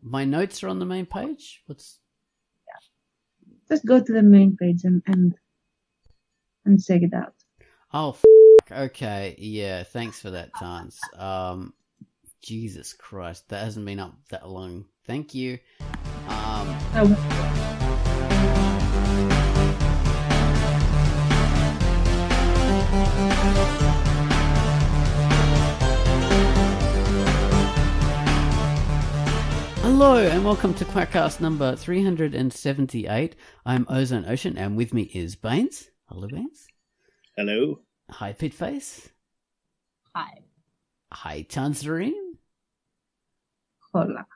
my notes are on the main page? Just go to the main page and check it out. Oh, okay. Yeah, thanks for that, Tans. Jesus Christ, that hasn't been up that long. Thank you. Hello and welcome to Quackcast number 378. I'm Ozone Ocean and with me is Baines. Hello, Baines. Hello. Hi, Pitface. Hi. Hi, Tanzarine. Hola.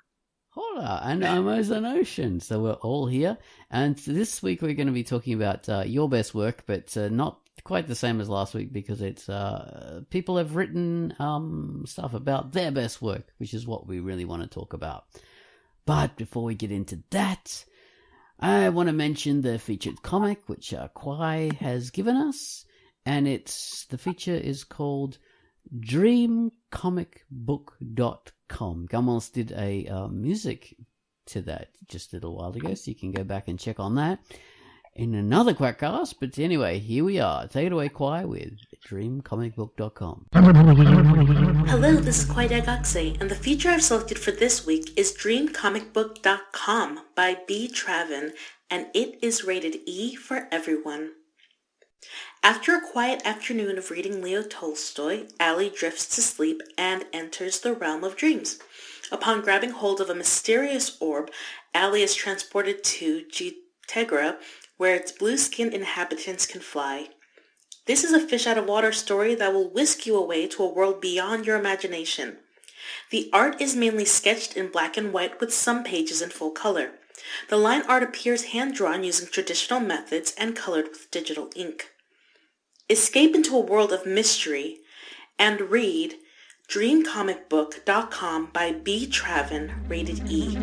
Hola, and I'm Ozone Ocean. So we're all here. And this week we're going to be talking about your best work, but not quite the same as last week because it's people have written stuff about their best work, which is what we really want to talk about. But before we get into that, I want to mention the featured comic which Quai has given us, and the feature is called dreamcomicbook.com. Gumwells did a music to that just a little while ago, so you can go back and check on that in another Quackcast. But anyway, here we are. Take it away, Quai, with dreamcomicbook.com. Hello, this is Quai Dagaxe, and the feature I've selected for this week is dreamcomicbook.com by B. Travin, and it is rated E for everyone. After a quiet afternoon of reading Leo Tolstoy, Allie drifts to sleep and enters the realm of dreams. Upon grabbing hold of a mysterious orb, Allie is transported to Tegra, where its blue-skinned inhabitants can fly. This is a fish-out-of-water story that will whisk you away to a world beyond your imagination. The art is mainly sketched in black and white with some pages in full color. The line art appears hand-drawn using traditional methods and colored with digital ink. Escape into a world of mystery and read dreamcomicbook.com by B. Travin, rated E.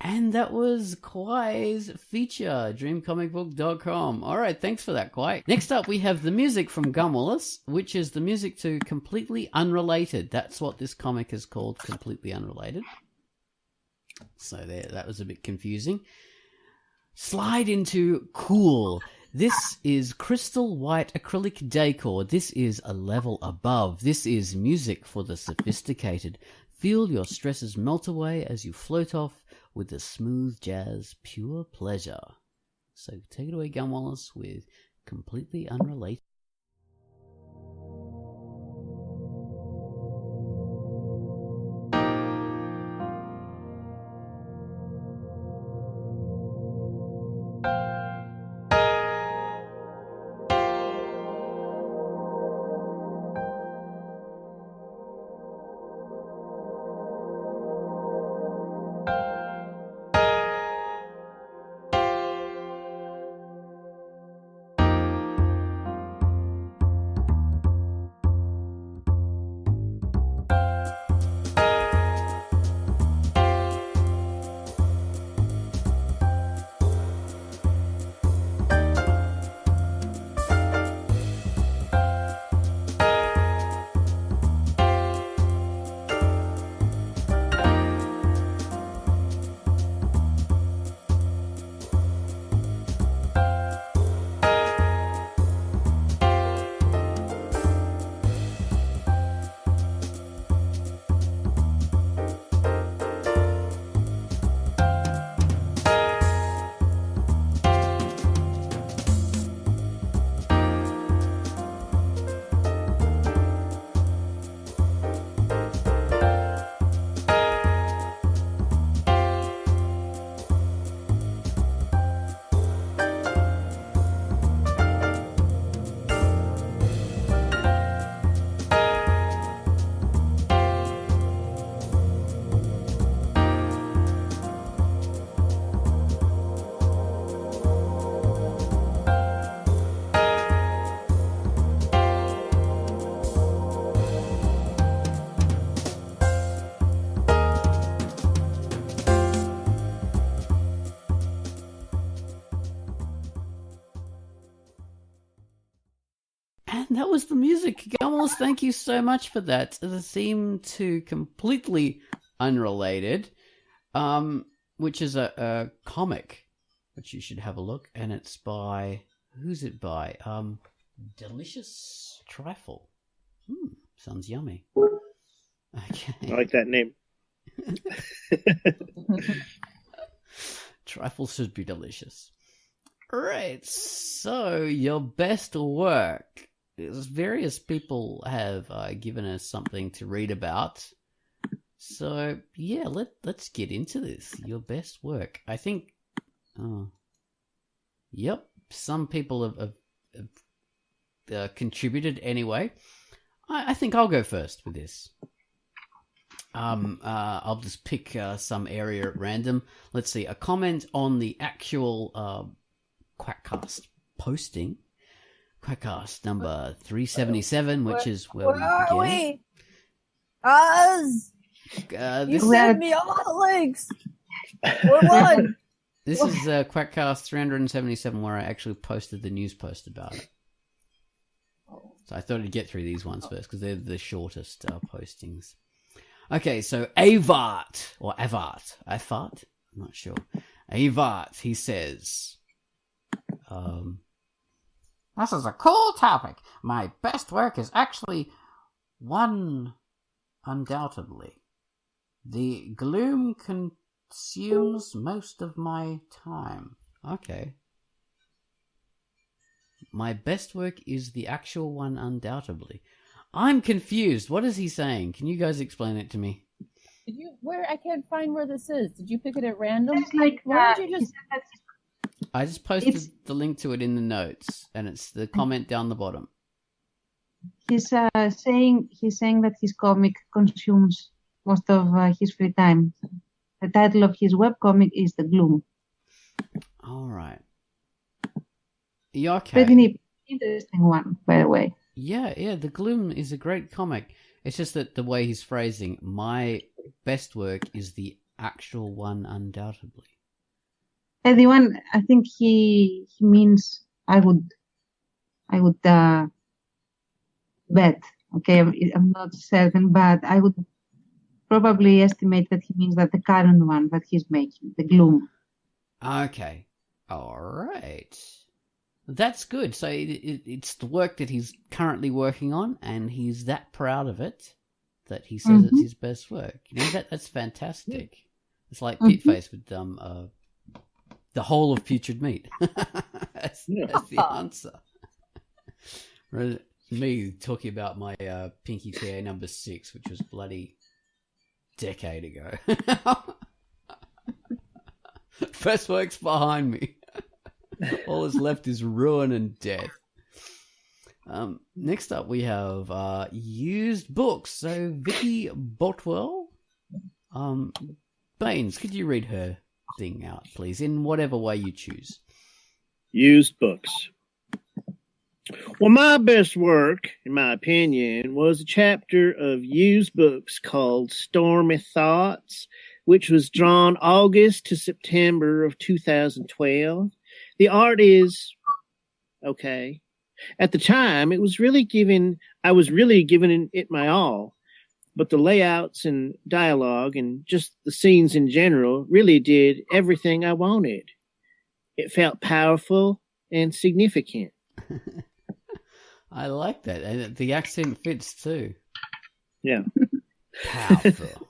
And that was Quai's feature, dreamcomicbook.com. All right, thanks for that, Quai. Next up, we have the music from Gumwells, which is the music to Completely Unrelated. That's what this comic is called, Completely Unrelated. So there, that was a bit confusing. Slide into Cool. This is crystal white acrylic decor. This is a level above. This is music for the sophisticated. Feel your stresses melt away as you float off with the smooth jazz, pure pleasure. So take it away, Gumwells, with Completely Unrelated. And that was the music. Gumwells, thank you so much for that. The theme to Completely Unrelated. which is a comic, which you should have a look, and it's by, who's it by? Delicious Trifle. Sounds yummy. Okay. I like that name. Trifle should be delicious. Right, so your best work. Various people have given us something to read about. So, yeah, let's get into this. Your best work. I think, yep, some people have contributed anyway. I think I'll go first with this. I'll just pick some area at random. Let's see, a comment on the actual Quackcast posting. Quackcast number 377, which is where we begin. You sent me all the links. We're on. This is Quackcast 377, where I actually posted the news post about it. So I thought I'd get through these ones first, because they're the shortest postings. Okay, so Avart, or Avart, I'm not sure. Avart, he says, this is a cool topic. My best work is actually one, undoubtedly. The gloom consumes most of my time. Okay. My best work is the actual one, undoubtedly. I'm confused. What is he saying? Can you guys explain it to me? I can't find where this is. Did you pick it at random? It's like Why did you just... I just posted the link to it in the notes, and it's the comment down the bottom. He's saying that his comic consumes most of his free time. The title of his webcomic is The Gloom. All right. You okay? Pretty interesting one, by the way. Yeah, The Gloom is a great comic. It's just that the way he's phrasing, my best work is the actual one, undoubtedly. And the one, I think he means I would bet. Okay, I'm not certain, but I would probably estimate that he means that the current one that he's making, The Gloom. Okay. All right. That's good. So it's the work that he's currently working on, and he's that proud of it that he says it's his best work. You know, that's fantastic. It's like Pitface with the whole of Putrid Meat. that's the answer. Me talking about my Pinky TA number 6, which was bloody decade ago. First work's behind me. All that's left is ruin and death. Next up, we have used books. So Vicky Botwell, Baines, could you read her thing out, please, in whatever way you choose? Used books. Well, my best work, in my opinion, was a chapter of used books called Stormy Thoughts, which was drawn August to September of 2012. The art is okay. At the time, I was really giving it my all, but the layouts and dialogue and just the scenes in general really did everything I wanted. It felt powerful and significant. I like that. And the accent fits too. Yeah. Powerful.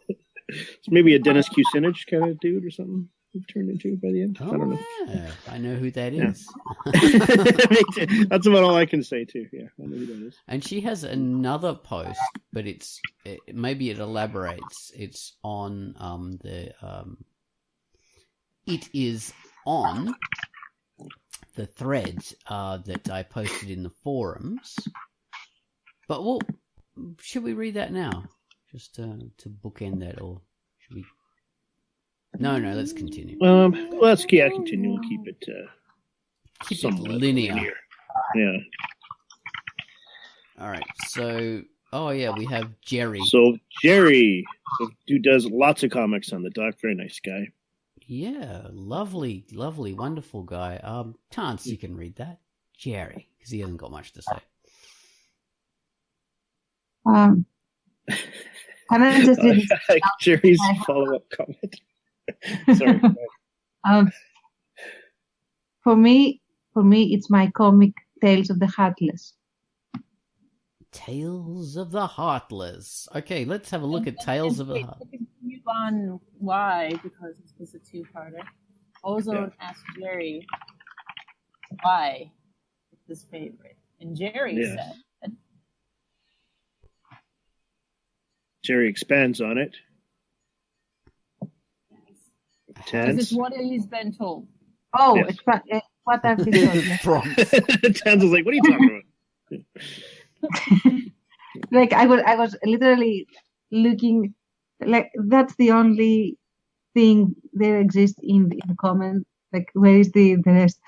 It's maybe a Dennis Kucinich kind of dude or something you've turned into by the end. Oh, I don't know. Yeah. I know who that is. That's about all I can say too. Yeah, I know who that is. And she has another post, but maybe it elaborates. It's on it is on the threads that I posted in the forums. But should we read that now? Just to bookend that, or should we? No, let's continue. Let's continue. We'll keep it linear. Yeah. All right. So, we have Jerry. So Jerry, who does lots of comics on the doc, very nice guy. Yeah, lovely, wonderful guy. Tance, you can read that. Jerry, because he hasn't got much to say. Can I just read Jerry's follow-up comment? Sorry. For me, it's my comic Tales of the Heartless. Tales of the Heartless. Okay, let's have a look at Tales of the Heartless. To continue on why, because it's a two-parter. Ozone asked Jerry why it's his favorite. And Jerry said... Jerry expands on it. Because it's what he's been told. Oh, yes. What I've been told. Tans was like, what are you talking about? Like I was literally looking, like that's the only thing that exists in the comment. Like, where is the rest?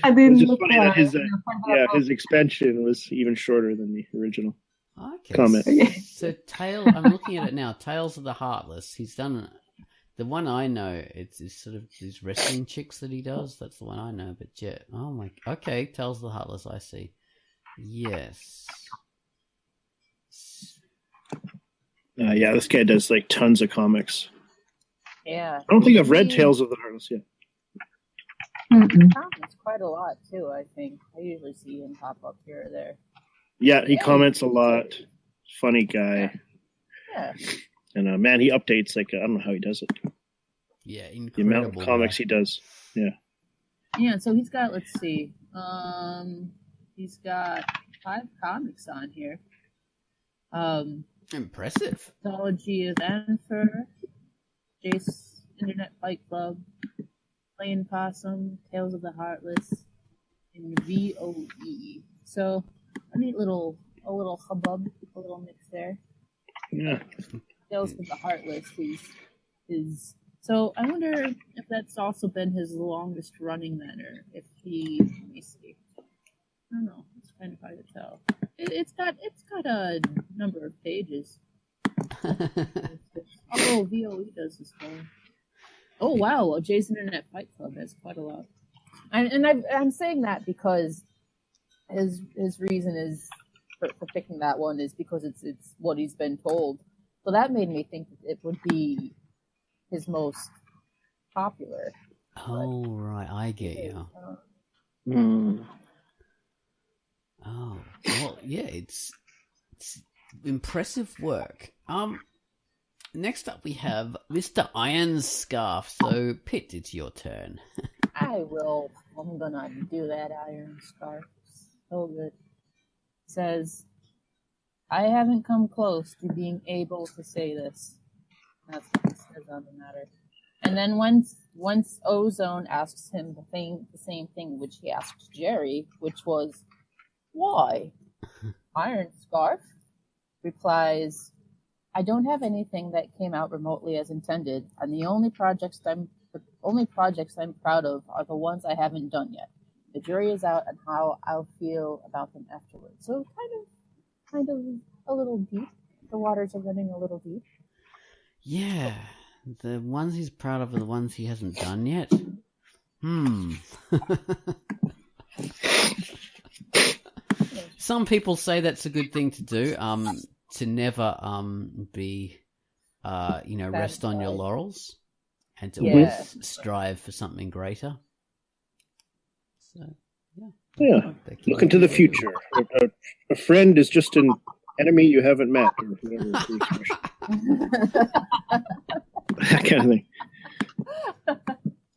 I didn't it's just look funny that his expansion was even shorter than the original comment. So I'm looking at it now. Tales of the Heartless. He's done the one I know. It's sort of these wrestling chicks that he does. That's the one I know. But yeah, okay. Tales of the Heartless. I see. Yes. Yeah, this guy does like tons of comics. Yeah. I don't think I've read Tales of the Heartless yet. Comments quite a lot too, I think. I usually see him pop up here or there. Yeah, he comments a lot. Funny guy. Yeah. And man, he updates like I don't know how he does it. Yeah, incredible. The amount of comics he does. Yeah. Yeah, so he's got, let's see. He's got 5 comics on here. Impressive. Mythology of Anfer, Jace Internet Fight Club, Playing Possum, Tales of the Heartless, and VOE. So a neat little hubbub, a little mix there. Yeah. Tales of the Heartless is so I wonder if that's also been his longest running then, or if let me see. I don't know. It's kind of hard to tell. It's got a number of pages. Oh, VOE does this one. Oh wow, Jay's Internet Fight Club has quite a lot. I'm saying that because his reason is for picking that one is because it's what he's been told. So that made me think that it would be his most popular. Oh right, I get you. Oh well, yeah, it's impressive work. Next up we have Mr. Iron Scarf. So Pitt, it's your turn. I'm gonna do that Iron Scarf. So good. Says, I haven't come close to being able to say this. That's what he says on the matter. And then once Ozone asks him the same thing which he asked Jerry, which was, why? Iron Scarf replies, I don't have anything that came out remotely as intended, and the only projects I'm proud of are the ones I haven't done yet. The jury is out on how I'll feel about them afterwards. So kind of a little deep. The waters are running a little deep. Yeah, the ones he's proud of are the ones he hasn't done yet. Some people say that's a good thing to do. To never be, rest on your laurels, and to always strive for something greater. So, yeah. Look into the future. A friend is just an enemy you haven't met, or whatever the expression. That kind of thing.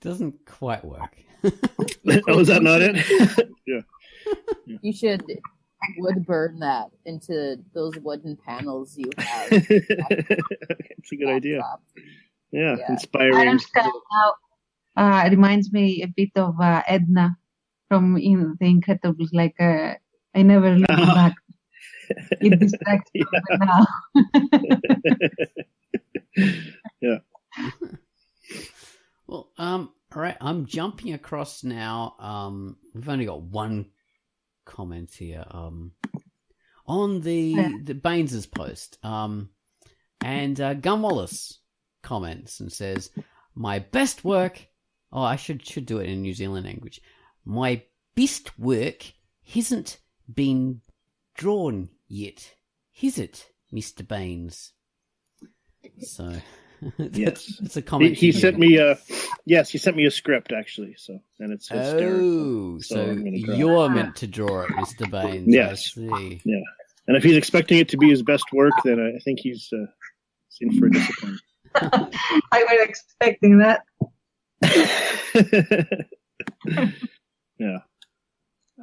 Doesn't quite work. Oh, is that not it? Yeah. You should wood burn that into those wooden panels you have. It's a good idea. Yeah, inspiring. Iron Scarf now reminds me a bit of Edna from The Incredibles. Like, I never look back. It distracts me now. Yeah. Well, all right. I'm jumping across now. We've only got one comment here. On the Baines's post. And Gun Wallace comments and says, "My best work." Oh, I should do it in New Zealand language. My best work hasn't been drawn yet, has it, Mr. Baines? So Yes, it's a comment. He sent me he sent me a script actually. So and it's hysterical. So I'm gonna draw it. you're meant to draw it, Mr. Baines. Yes. I see. Yeah, and if he's expecting it to be his best work, then I think he's in for a disappointment. I was expecting that. Yeah.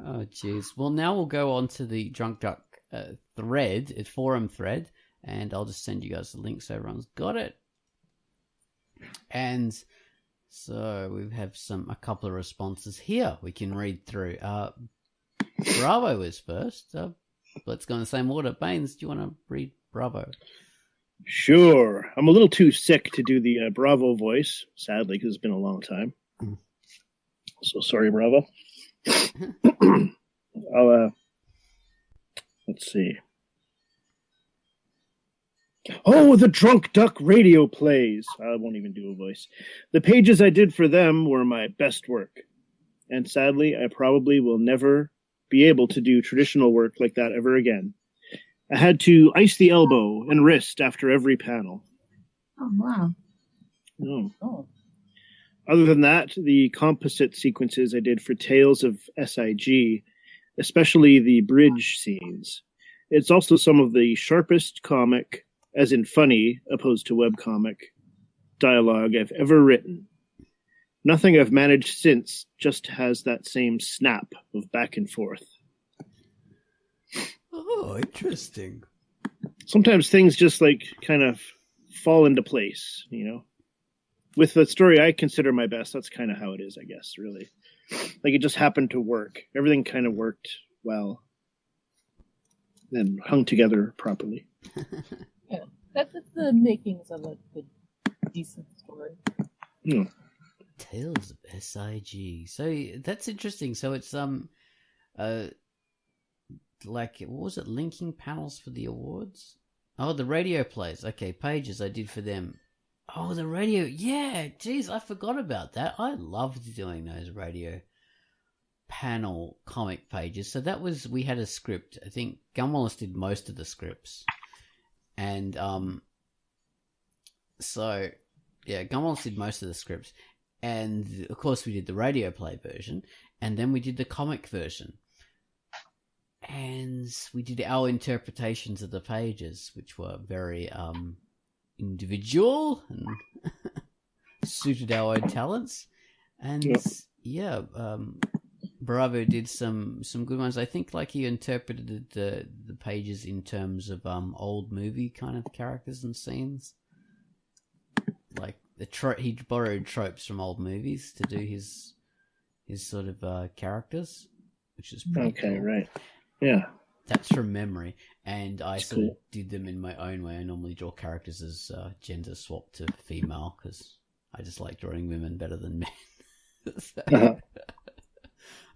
Oh, jeez. Well, now we'll go on to the Drunk Duck thread, it's forum thread, and I'll just send you guys the link so everyone's got it. And so we have a couple of responses here we can read through. Bravo is first. Let's go in the same order. Baines, do you want to read Bravo? Sure. I'm a little too sick to do the Bravo voice, sadly, because it's been a long time. So sorry, Bravo. Let's see. Oh, the Drunk Duck radio plays. I won't even do a voice. The pages I did for them were my best work. And sadly, I probably will never be able to do traditional work like that ever again. I had to ice the elbow and wrist after every panel. Oh, wow. Oh. Other than that, the composite sequences I did for Tales of SIG, especially the bridge scenes. It's also some of the sharpest comic, as in funny, opposed to webcomic, dialogue I've ever written. Nothing I've managed since just has that same snap of back and forth. Oh, interesting. Sometimes things just kind of fall into place, With the story I consider my best, that's kind of how it is, I guess, really. It just happened to work. Everything kind of worked well and hung together properly. Yeah, that's the makings of a good, decent story. Yeah. Tales of SIG. So that's interesting. So it's what was it? Linking panels for the awards? Oh, the radio plays. Okay, pages I did for them. Oh, the radio. Yeah, geez, I forgot about that. I loved doing those radio panel comic pages. So we had a script. I think Gunwallace did most of the scripts. And Gunwallace did most of the scripts. And of course we did the radio play version, and then we did the comic version. And we did our interpretations of the pages, which were very individual and suited our own talents. And Bravo did some good ones. I think he interpreted the pages in terms of old movie kind of characters and scenes. He borrowed tropes from old movies to do his sort of characters, which is pretty cool. Right. Yeah. That's from memory, and I sort of did them in my own way. I normally draw characters as gender swapped to female because I just like drawing women better than men.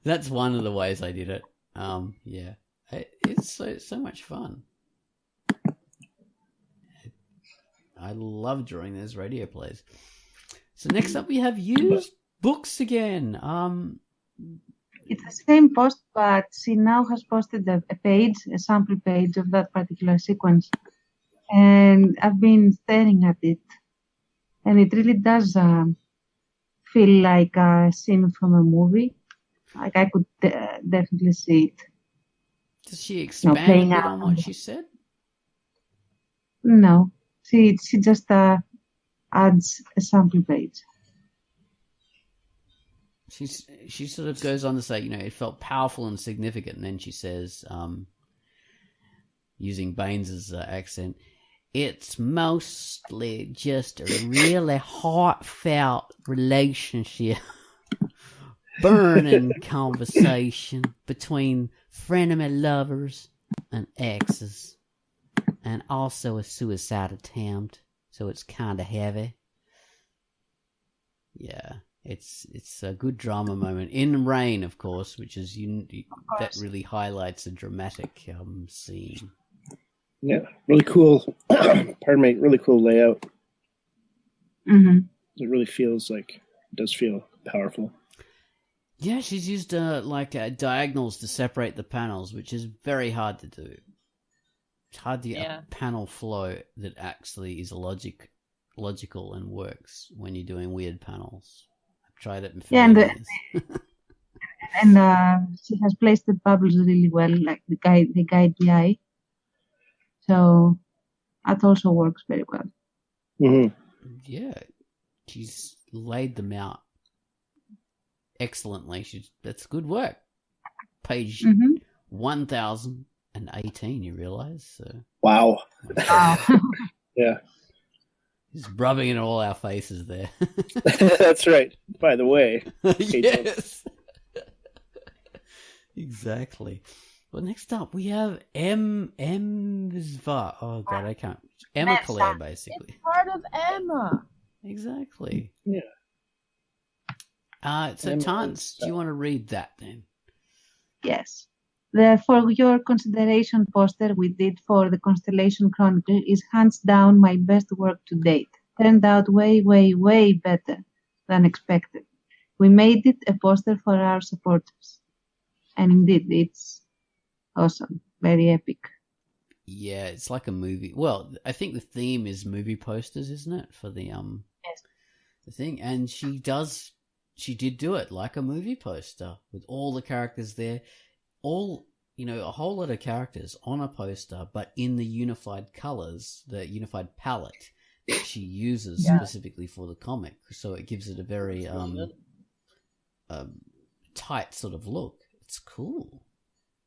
That's one of the ways I did it. It's so much fun. I love drawing those radio plays. So next up we have used books again. It's the same post, but she now has posted a sample page of that particular sequence. And I've been staring at it. And it really does feel like a scene from a movie. I could definitely see it. Does she expand a bit on what she said? No. She just adds a sample page. She sort of goes on to say, it felt powerful and significant, and then she says, using Baines's accent, it's mostly just a really heartfelt relationship, burning conversation between frenemy lovers and exes, and also a suicide attempt, so it's kind of heavy. Yeah. It's a good drama moment in rain, of course, which is that really highlights a dramatic scene. Yeah, really cool. Pardon me, really cool layout. Mm-hmm. It really does feel powerful. Yeah, she's used diagonals to separate the panels, which is very hard to do. It's hard to get Yeah. a panel flow that actually is logical and works when you're doing weird panels. I've tried it for Yeah, and many years. and she has placed the bubbles really well, like the guide the eye. So that also works very well. Mm-hmm. Yeah, she's laid them out excellently. That's good work. Page 1018, you realize? So. Wow. Wow. Yeah. He's rubbing it in all our faces there. That's right. By the way. Yes. Exactly. Well, next up we have Emma. Oh God, I can't. Emma Claire, basically. It's part of Emma. Exactly. Yeah. So Emma Tance, do you want to read that then? Yes. The For Your Consideration poster we did for the Constellation Chronicle is hands down my best work to date. Turned out way, way, way better than expected. We made it a poster for our supporters. And indeed, it's awesome. Very epic. Yeah, it's like a movie. Well, I think the theme is movie posters, isn't it? For the Yes. the thing. And she did do it like a movie poster with all the characters there. All, a whole lot of characters on a poster, but in the unified colors, the unified palette that she uses specifically for the comic. So it gives it a very tight sort of look. It's cool.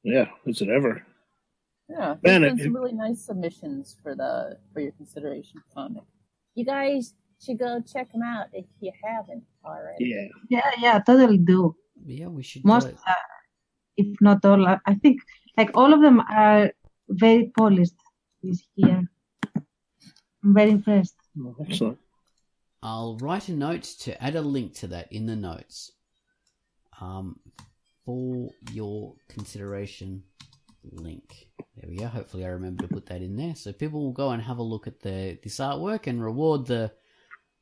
Yeah, is it ever? Yeah, Man, there's been some really nice submissions for your consideration comic. You guys should go check them out if you haven't already. Yeah. Yeah, totally do. Yeah, we should Most, do it. if not all, I think like all of them are very polished this year. I'm very impressed. Oh, excellent. I'll write a note to add a link to that in the notes. For your consideration link. There we go. Hopefully I remember to put that in there. So people will go and have a look at this artwork and reward the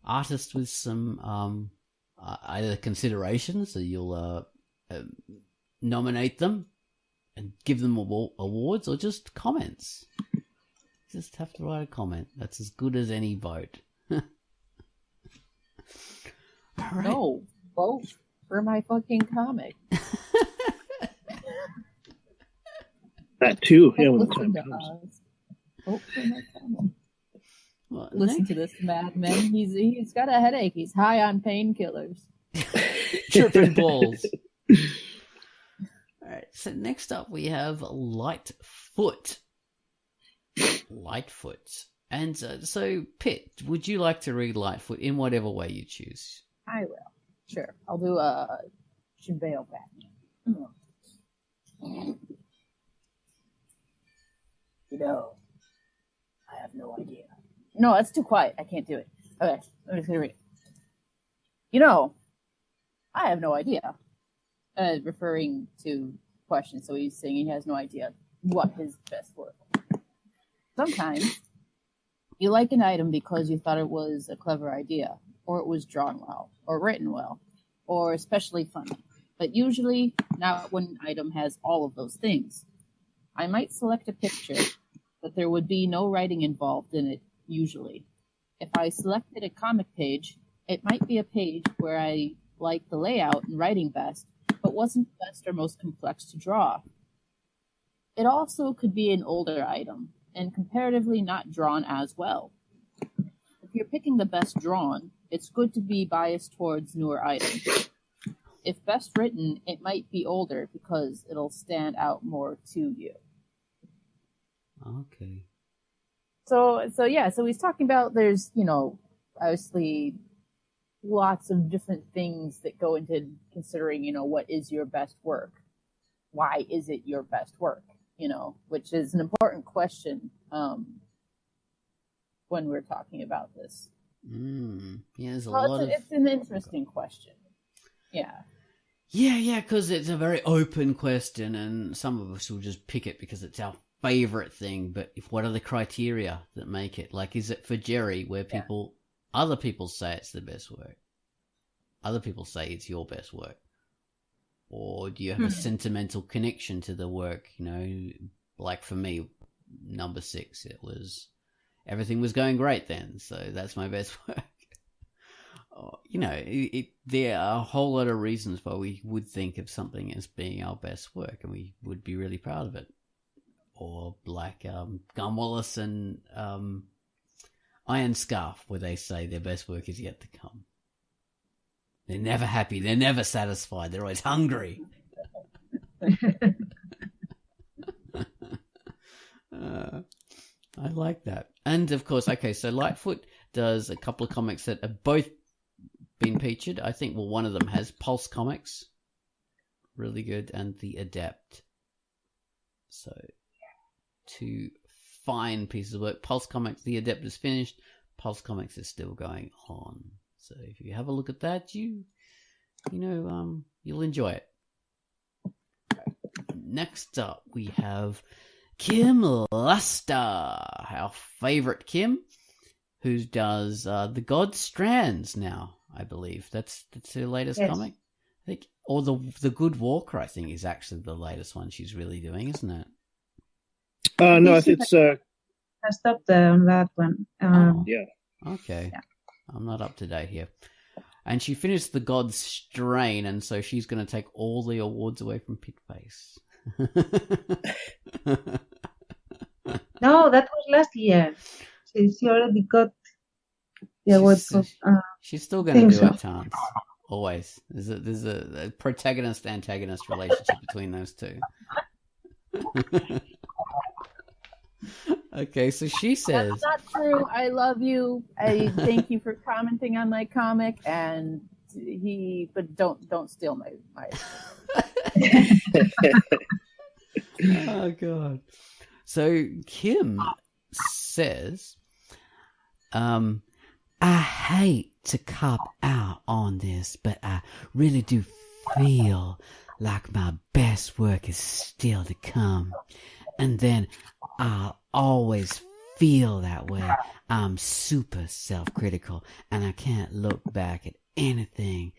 artist with some either consideration, so you'll nominate them and give them awards, or just comments. Just have to write a comment. That's as good as any vote. All right. No, vote for my fucking comic. That too. Yeah, when the Listen time to comes. us. Vote for my comic. Well, Listen to this madman. He's got a headache. He's high on painkillers. tripping balls. All right. So next up we have Lightfoot. Lightfoot. And so, Pitt, would you like to read Lightfoot in whatever way you choose? I will. Sure. I'll do a Shinbeo Batman. I have no idea. No, that's too quiet. I can't do it. Okay, I'm just gonna read it. I have no idea. Referring to questions, so he's saying he has no idea what his best work. Sometimes you like an item because you thought it was a clever idea, or it was drawn well, or written well, or especially funny. But usually not when an item has all of those things. I might select a picture, but there would be no writing involved in it, usually. If I selected a comic page, it might be a page where I like the layout and writing best, but wasn't the best or most complex to draw. It also could be an older item, and comparatively not drawn as well. If you're picking the best drawn, it's good to be biased towards newer items. If best written, it might be older because it'll stand out more to you. Okay. So he's talking about there's, obviously lots of different things that go into considering, what is your best work? Why is it your best work? Which is an important question when we're talking about this. Yeah, there's a lot of... It's an interesting question. Yeah. Yeah, because it's a very open question, and some of us will just pick it because it's our favorite thing. But what are the criteria that make it? Like, is it for Jerry, where other people say it's the best work? Other people say it's your best work. Or do you have a sentimental connection to the work? Like for me, number 6. Everything was going great then, so that's my best work. There are a whole lot of reasons why we would think of something as being our best work, and we would be really proud of it. Or like Gun Wallace and Iron Scarf, where they say their best work is yet to come. They're never happy. They're never satisfied. They're always hungry. I like that. And of course, okay, so Lightfoot does a couple of comics that have both been featured. I think, well, one of them has Pulse Comics. Really good. And The Adept. So, 2 fine pieces of work. Pulse Comics, The Adept is finished. Pulse Comics is still going on. So if you have a look at that, you'll enjoy it. Next up, we have Kim Luster, our favorite Kim, who does The God Strands now, I believe. That's her latest comic, I think. Or the Good Walker, I think, is actually the latest one she's really doing, isn't it? No, I think it's... I stopped on that one. Yeah. Okay. Yeah. I'm not up to date here. And she finished The God's Strain, and so she's going to take all the awards away from Pitface. No, that was last year. She already got the award for... she's still going to do her chance. Always. There's a protagonist-antagonist relationship between those two. Okay, so she says... That's not true. I love you. I thank you for commenting on my comic, but don't steal my Oh, God. So Kim says, I hate to cop out on this, but I really do feel like my best work is still to come. And then I'll always feel that way. I'm super self-critical, and I can't look back at anything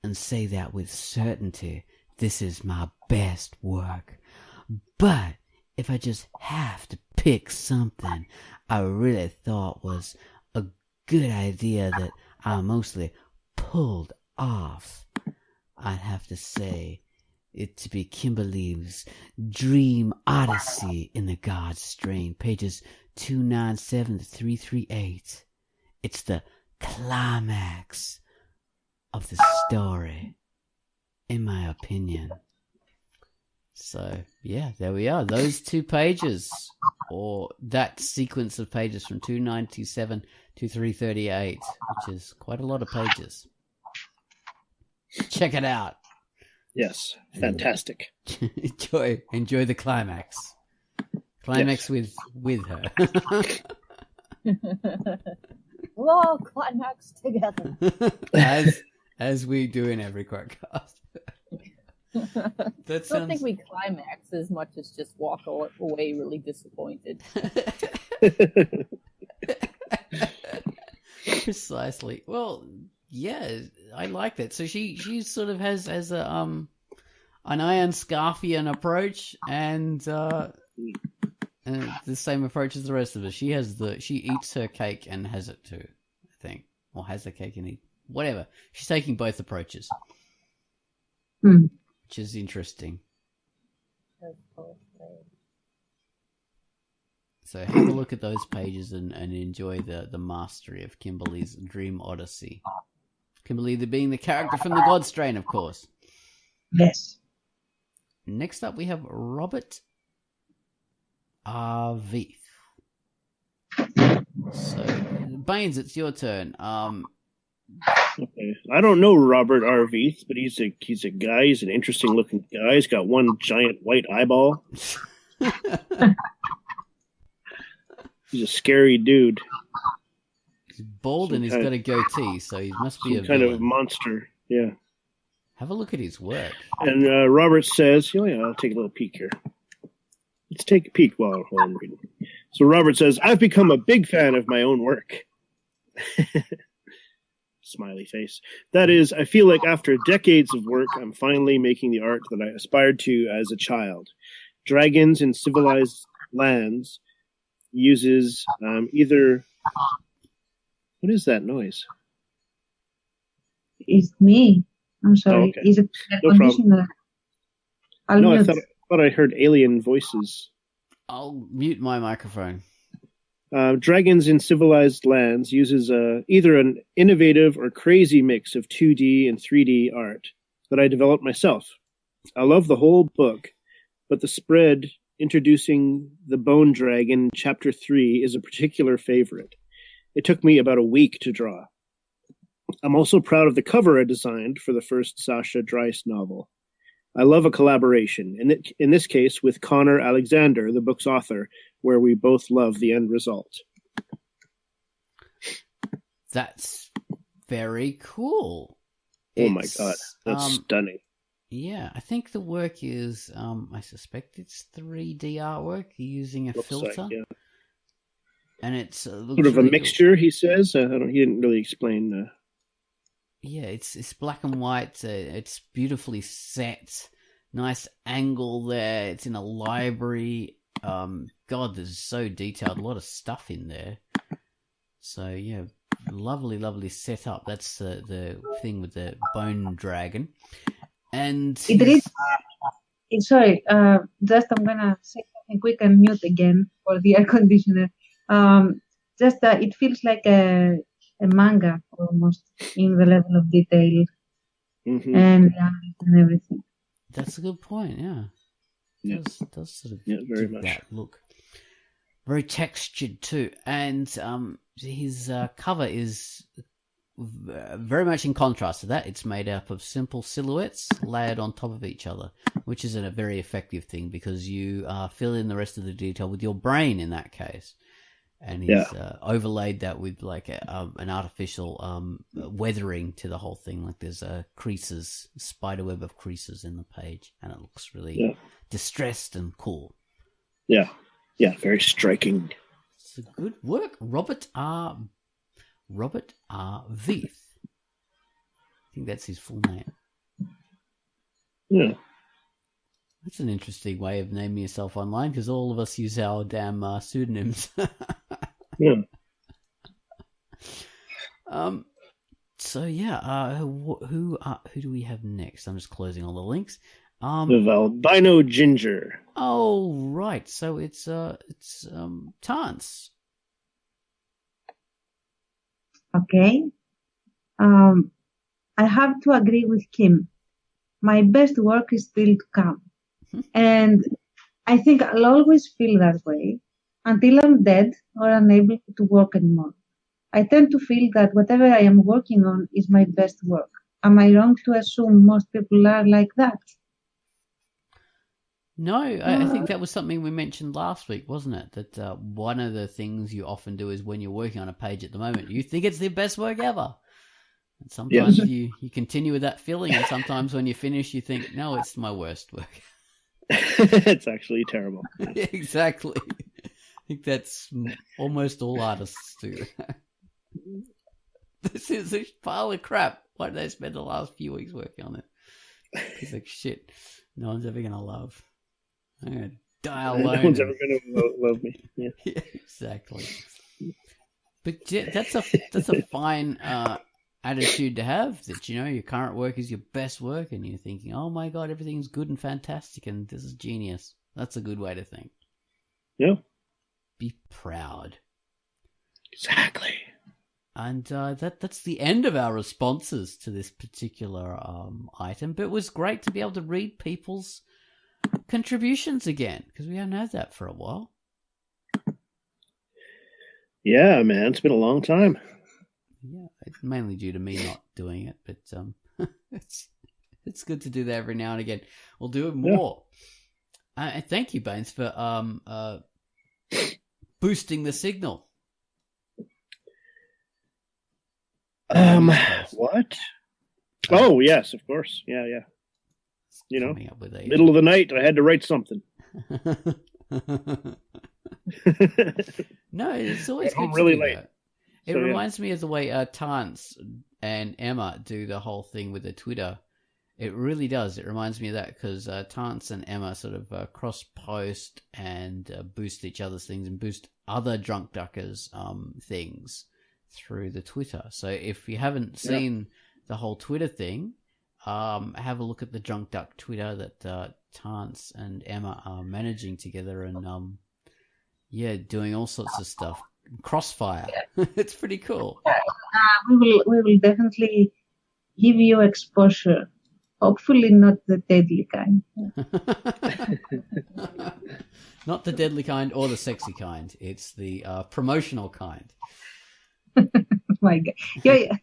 and say that with certainty this is my best work. But if I just have to pick something I really thought was a good idea that I mostly pulled off, I'd have to say it to be Kimberly's Dream Odyssey in the God's Strain, pages 297 to 338. It's the climax of the story, in my opinion. So, yeah, there we are. Those 2 pages, or that sequence of pages from 297 to 338, which is quite a lot of pages. Check it out. Yes, fantastic. Enjoy the climax. Climax with her. We'll all climax together. as we do in every Quackcast. I don't think we climax as much as just walk away really disappointed. Precisely. Well, yeah, I like that. So she sort of has a an Iron Scarfian approach, and the same approach as the rest of us. She eats her cake and has it too, I think, or has the cake and eat whatever. She's taking both approaches, which is interesting. So have a look at those pages and enjoy the mastery of Kimberly's Dream Odyssey. Kimberly being the character from the God Strain, of course. Yes. Next up, we have Robert Arvith. So, Baines, it's your turn. Okay. I don't know Robert Arvith, but he's a guy. He's an interesting looking guy. He's got one giant white eyeball. He's a scary dude. He's bald and he's got a goatee, so he must be a kind villain. of monster. Yeah. Have a look at his work. And Robert says, "Oh yeah, I'll take a little peek here. Let's take a peek while I'm reading." So Robert says, "I've become a big fan of my own work." Smiley face. That is, I feel like after decades of work, I'm finally making the art that I aspired to as a child. Dragons in civilized lands, uses either... What is that noise? It's me. I'm sorry. Oh, okay. Is it air No problem. conditioner? I'll No, I mute. thought I heard alien voices. I'll mute my microphone. Dragons in Civilized Lands uses either an innovative or crazy mix of 2D and 3D art that I developed myself. I love the whole book, but the spread introducing the Bone Dragon in Chapter 3 is a particular favorite. It took me about a week to draw. I'm also proud of the cover I designed for the first Sasha Dreiss novel. I love a collaboration, in this case with Connor Alexander, the book's author, where we both love the end result. That's very cool. Oh my God, that's stunning. Yeah, I think the work is, I suspect it's 3D artwork using a filter. Like, yeah. And it's sort of a mixture, he says. He didn't really explain. Yeah, it's black and white. It's beautifully set. Nice angle there. It's in a library. God, this is so detailed. A lot of stuff in there. So yeah, lovely setup. That's the thing with the bone dragon. And sorry, just I'm gonna say something quick and mute again for the air conditioner. It feels like a manga almost in the level of detail and everything. That's a good point. Yeah, does sort of very much that look. Very textured too, and his cover is very much in contrast to that. It's made up of simple silhouettes layered on top of each other, which is a very effective thing because you fill in the rest of the detail with your brain in that case. And he's overlaid that with like an artificial weathering to the whole thing. Like there's creases, spider web of creases in the page, and it looks really distressed and cool. Yeah, very striking. It's a good work, Robert R. Veith. I think that's his full name. Yeah. That's an interesting way of naming yourself online because all of us use our damn pseudonyms. Yeah. So yeah, who do we have next? I'm just closing all the links. The albino ginger. Oh right, so it's Tance. Okay. I have to agree with Kim. My best work is still to come. And I think I'll always feel that way until I'm dead or unable to work anymore. I tend to feel that whatever I am working on is my best work. Am I wrong to assume most people are like that? No, I think that was something we mentioned last week, wasn't it? That one of the things you often do is when you're working on a page at the moment, you think it's the best work ever. And sometimes you continue with that feeling, and sometimes when you finish, you think, no, it's my worst work. It's actually terrible. Exactly. I think that's almost all artists do. This is a pile of crap. Why did they spend the last few weeks working on it? It's like, shit, no one's ever going to love. I'm going to die alone. No one's ever going to love me. Yeah. Yeah, exactly. But that's a fine attitude to have, that your current work is your best work and you're thinking, oh my God, everything's good and fantastic and this is genius. That's a good way to think. Yeah. Be proud. Exactly. And that's the end of our responses to this particular item, but it was great to be able to read people's contributions again because we haven't had that for a while. Yeah, man, it's been a long time. Yeah, it's mainly due to me not doing it, but it's good to do that every now and again. We'll do it more. And thank you, Baines, for boosting the signal. What? Oh, yes, of course. Yeah. Middle of the night, I had to write something. No, it's always good really to do late. that. It reminds me of the way Tance and Emma do the whole thing with the Twitter. It really does. It reminds me of that because Tance and Emma sort of cross-post and boost each other's things and boost other Drunk Duckers things through the Twitter. So if you haven't seen the whole Twitter thing, have a look at the Drunk Duck Twitter that Tance and Emma are managing together and doing all sorts of stuff. Crossfire. It's pretty cool. We will definitely give you exposure. Hopefully not the deadly kind. Not the deadly kind or the sexy kind. It's the promotional kind. My God. Yeah.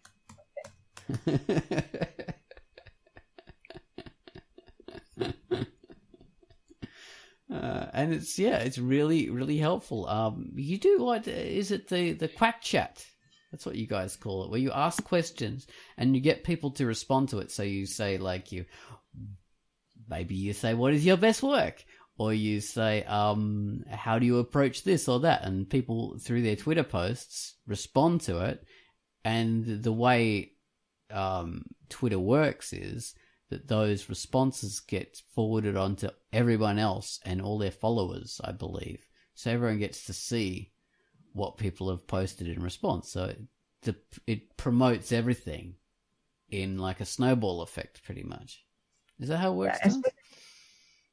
And it's really, really helpful. You do what is it the Quack Chat? That's what you guys call it, where you ask questions and you get people to respond to it. So you say maybe you say, what is your best work? Or you say, how do you approach this or that? And people through their Twitter posts respond to it. And the way Twitter works is that those responses get forwarded onto everyone else and all their followers, I believe. So everyone gets to see what people have posted in response. So it promotes everything in like a snowball effect, pretty much. Is that how it works?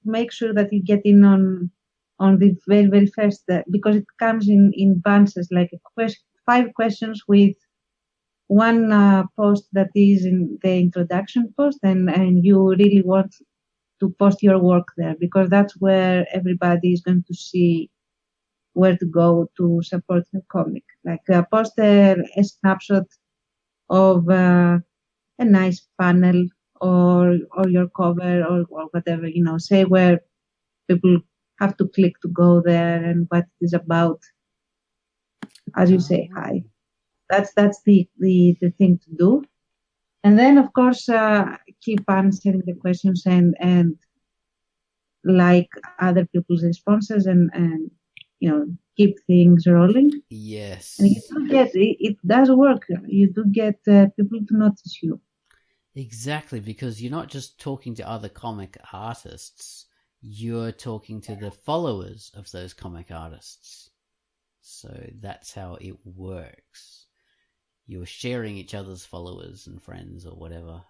Make sure that you get in on the very, very first, because it comes in bunches, like 5 questions with one post that is in the introduction post, and you really want to post your work there, because that's where everybody is going to see where to go to support the comic. Like post a snapshot of a nice panel or your cover or whatever, say where people have to click to go there and what it is about. As you say, hi. That's the thing to do. And then, of course, keep answering the questions and like other people's responses and keep things rolling. Yes. And you do get, it does work. You do get people to notice you. Exactly, because you're not just talking to other comic artists, you're talking to the followers of those comic artists. So that's how it works. You're sharing each other's followers and friends or whatever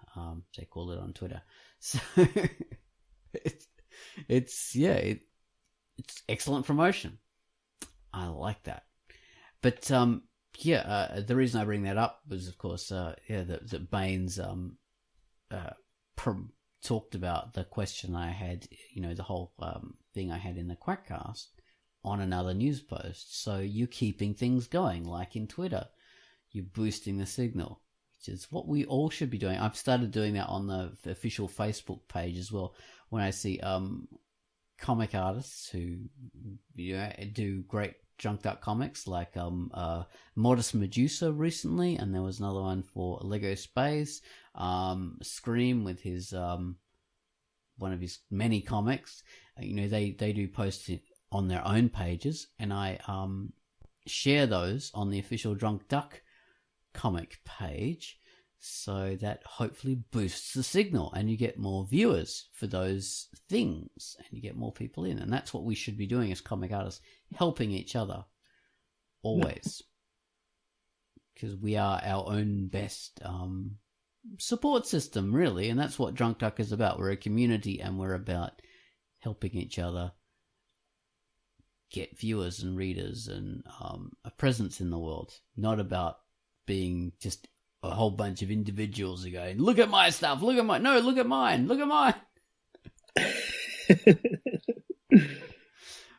they call it on Twitter. So it's excellent promotion. I like that. But the reason I bring that up was, of course, that Baines talked about the question I had, the whole thing I had in the Quackcast on another news post. So you're keeping things going, like in Twitter. You're boosting the signal, which is what we all should be doing. I've started doing that on the official Facebook page as well. When I see comic artists who do great Drunk Duck comics, like Modest Medusa recently, and there was another one for Lego Space, Scream with his one of his many comics. They do post it on their own pages, and I share those on the official Drunk Duck comic page, so that hopefully boosts the signal and you get more viewers for those things and you get more people in. And that's what we should be doing as comic artists, helping each other always, because we are our own best support system, really. And that's what Drunk Duck is about. We're a community and we're about helping each other get viewers and readers and a presence in the world, not about being just a whole bunch of individuals who go, look at my stuff, look at mine, look at mine.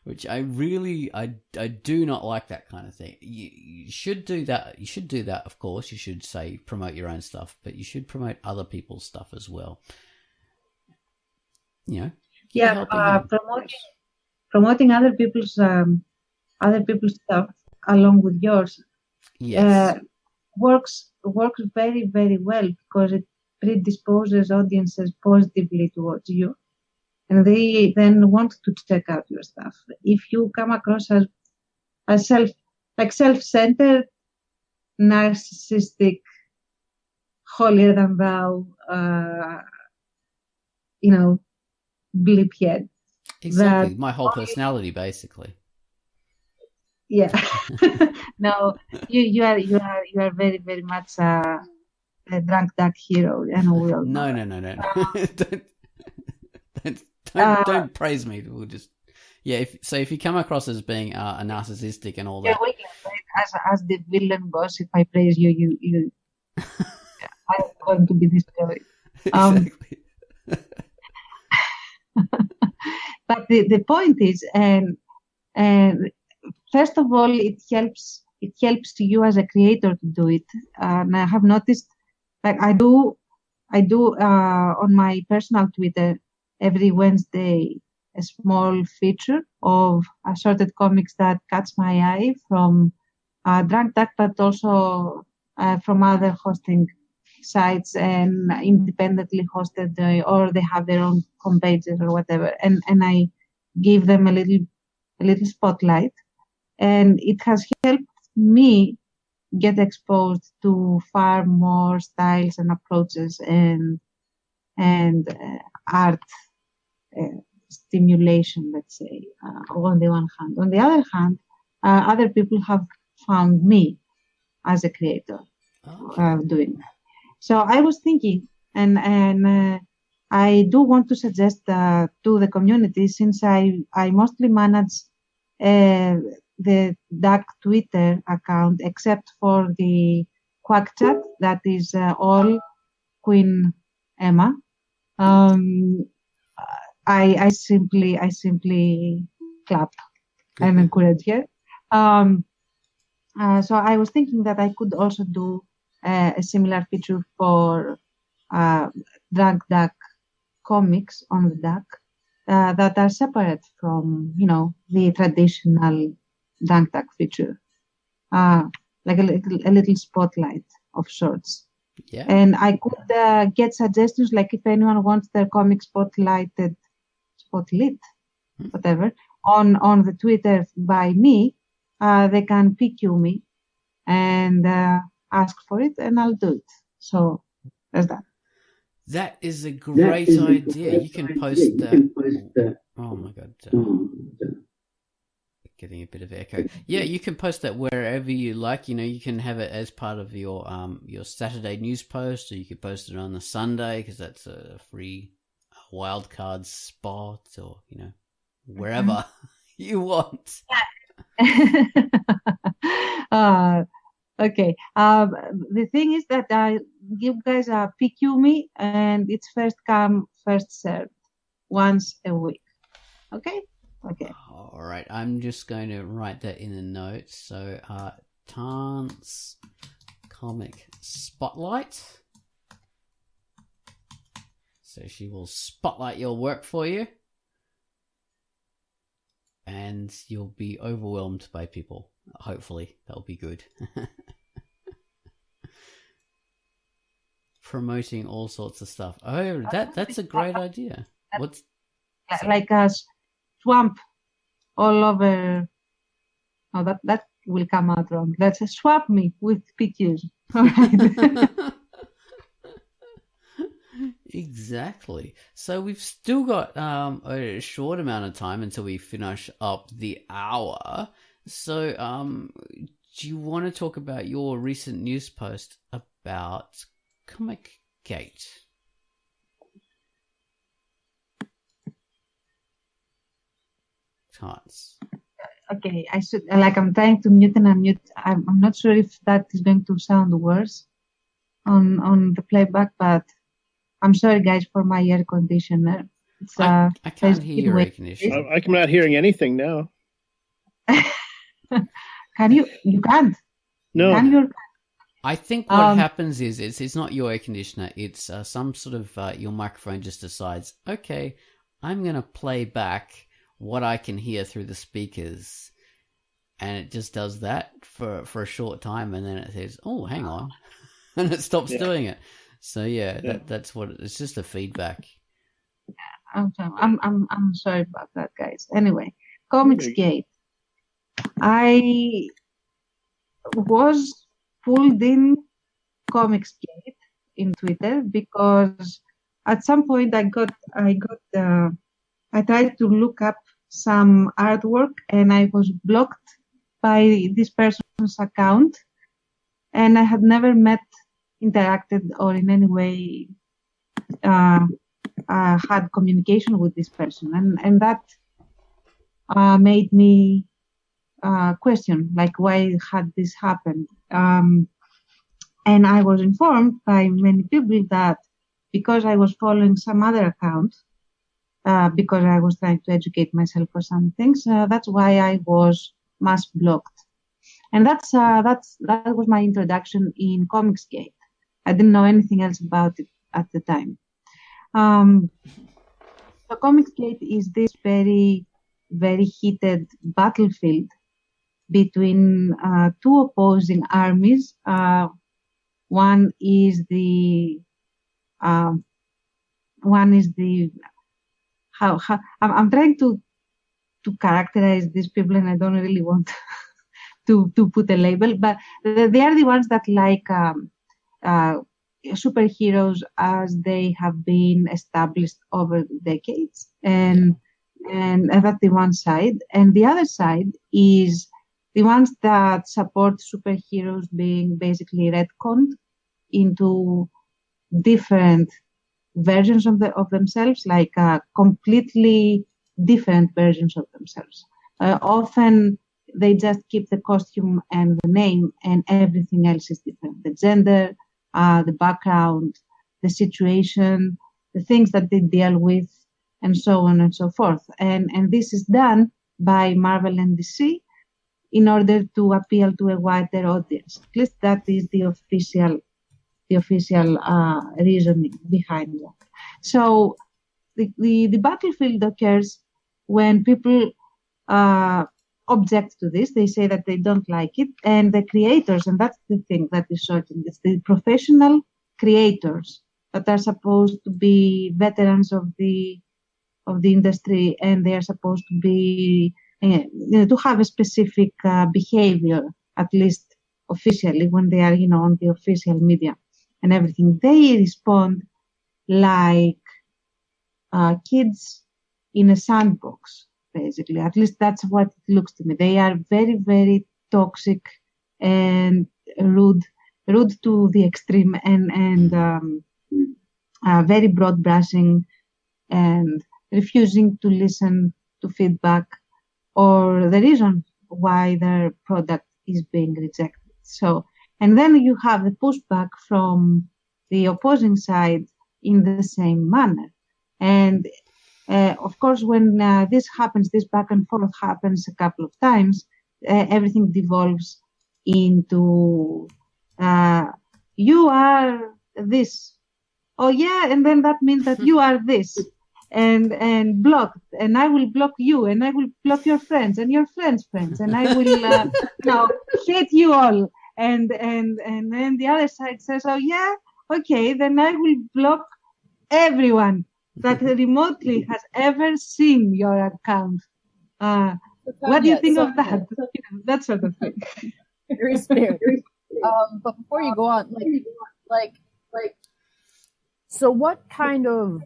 Which I do not like that kind of thing. You should do that. You should do that, of course. You should say promote your own stuff, but you should promote other people's stuff as well. Promoting other people's stuff along with yours. Yes. Works very, very well, because it predisposes audiences positively towards you, and they then want to check out your stuff. If you come across as self-centered, narcissistic, holier than thou, bleep head. Exactly. That My whole only- personality, basically. Yeah. No, you are very, very much a drunk duck hero, and we all know No. that. don't praise me. We'll just if you come across as being a narcissistic and all Yeah, that, well, right? As the villain boss, if I praise you I'm going to be destroyed. exactly. But the point is, and first of all, it helps you as a creator to do it. And I have noticed, like I do on my personal Twitter every Wednesday a small feature of assorted comics that catch my eye from Drunk Duck, but also from other hosting sites and independently hosted, or they have their own pages or whatever, and I give them a little spotlight, and it has helped me get exposed to far more styles and approaches and art stimulation, let's say, on the one hand. On the other hand, other people have found me as a creator doing that. So I was thinking, and I do want to suggest to the community, since I mostly manage the Duck Twitter account, except for the Quack chat that is all Queen Emma. I simply clap and encourage her. So I was thinking that I could also do a similar feature for Drunk Duck comics on the Duck that are separate from, the traditional Drunk Duck feature, like a little spotlight of sorts. Yeah. And I could get suggestions, like if anyone wants their comic spotlit, whatever, on the Twitter by me, they can PQ me and ask for it, and I'll do it. So there's that. That is a great idea. You can post that. Oh my god. Getting a bit of echo. Yeah, you can post that wherever you like. You can have it as part of your Saturday news post, or you could post it on the Sunday because that's a free wildcard spot, or wherever you want. Okay. The thing is that you guys PQ me, and it's first come, first served, once a week. Okay. Okay. All right. I'm just going to write that in the notes. So, Tance Comic Spotlight. So she will spotlight your work for you, and you'll be overwhelmed by people. Hopefully, that'll be good. Promoting all sorts of stuff. Oh, that's a great idea. What's like a swamp all over? Oh, that will come out wrong. That's a swap me with PQs. All right. Exactly. So we've still got a short amount of time until we finish up the hour. So do you want to talk about your recent news post about Comic Gate? Tons. Okay, I should, I'm trying to mute and unmute. I'm not sure if that is going to sound worse on the playback, but I'm sorry, guys, for my air conditioner. It's, I can't hear your air conditioner. I'm not hearing anything now. Can you? You can't. No. Can you? I think what happens is it's not your air conditioner. It's some sort of your microphone just decides, okay, I'm going to play back what I can hear through the speakers. And it just does that for a short time, and then it says, oh, hang on. And it stops doing it. So that's what it's just a feedback. I'm sorry about that, guys. Anyway, Comics Gate. I was pulled in Comics Gate in Twitter because at some point I tried to look up some artwork and I was blocked by this person's account, and I had never interacted, or in any way had communication with this person, and that made me question, like, why had this happened? And I was informed by many people that because I was following some other account, because I was trying to educate myself for some things, that's why I was mass blocked. And that was my introduction in Comicsgate. I didn't know anything else about it at the time. So Comicsgate is this very, very heated battlefield between two opposing armies. One is the how I'm trying to characterize these people, and I don't really want to put a label, but they are the ones that like superheroes as they have been established over decades, and that's the one side, and the other side is the ones that support superheroes being basically retconned into different versions of themselves, like completely different versions of themselves. Often they just keep the costume and the name, and everything else is different. The gender, the background, the situation, the things that they deal with, and so on and so forth. And this is done by Marvel and DC in order to appeal to a wider audience. At least that is the official reasoning behind that. So the battlefield occurs when people object to this. They say that they don't like it, and the creators, and that's the thing that is shocking, it's the professional creators that are supposed to be veterans of the industry, and they are supposed to be to have a specific behavior, at least officially, when they are on the official media and everything. They respond like kids in a sandbox, basically. At least that's what it looks to me. They are very, very toxic and rude to the extreme, and very broad brushing and refusing to listen to feedback or the reason why their product is being rejected. So, and then you have the pushback from the opposing side in the same manner. And of course, when this happens, this back and forth happens a couple of times, everything devolves into you are this. Oh yeah, and then that means that you are this, and blocked, and I will block you, and I will block your friends and your friends' friends, and I will hate you all. And then the other side says, oh yeah, okay, then I will block everyone that remotely has ever seen your account. What do you think of that? That sort of thing. Very spirit. But before you go on, so what kind of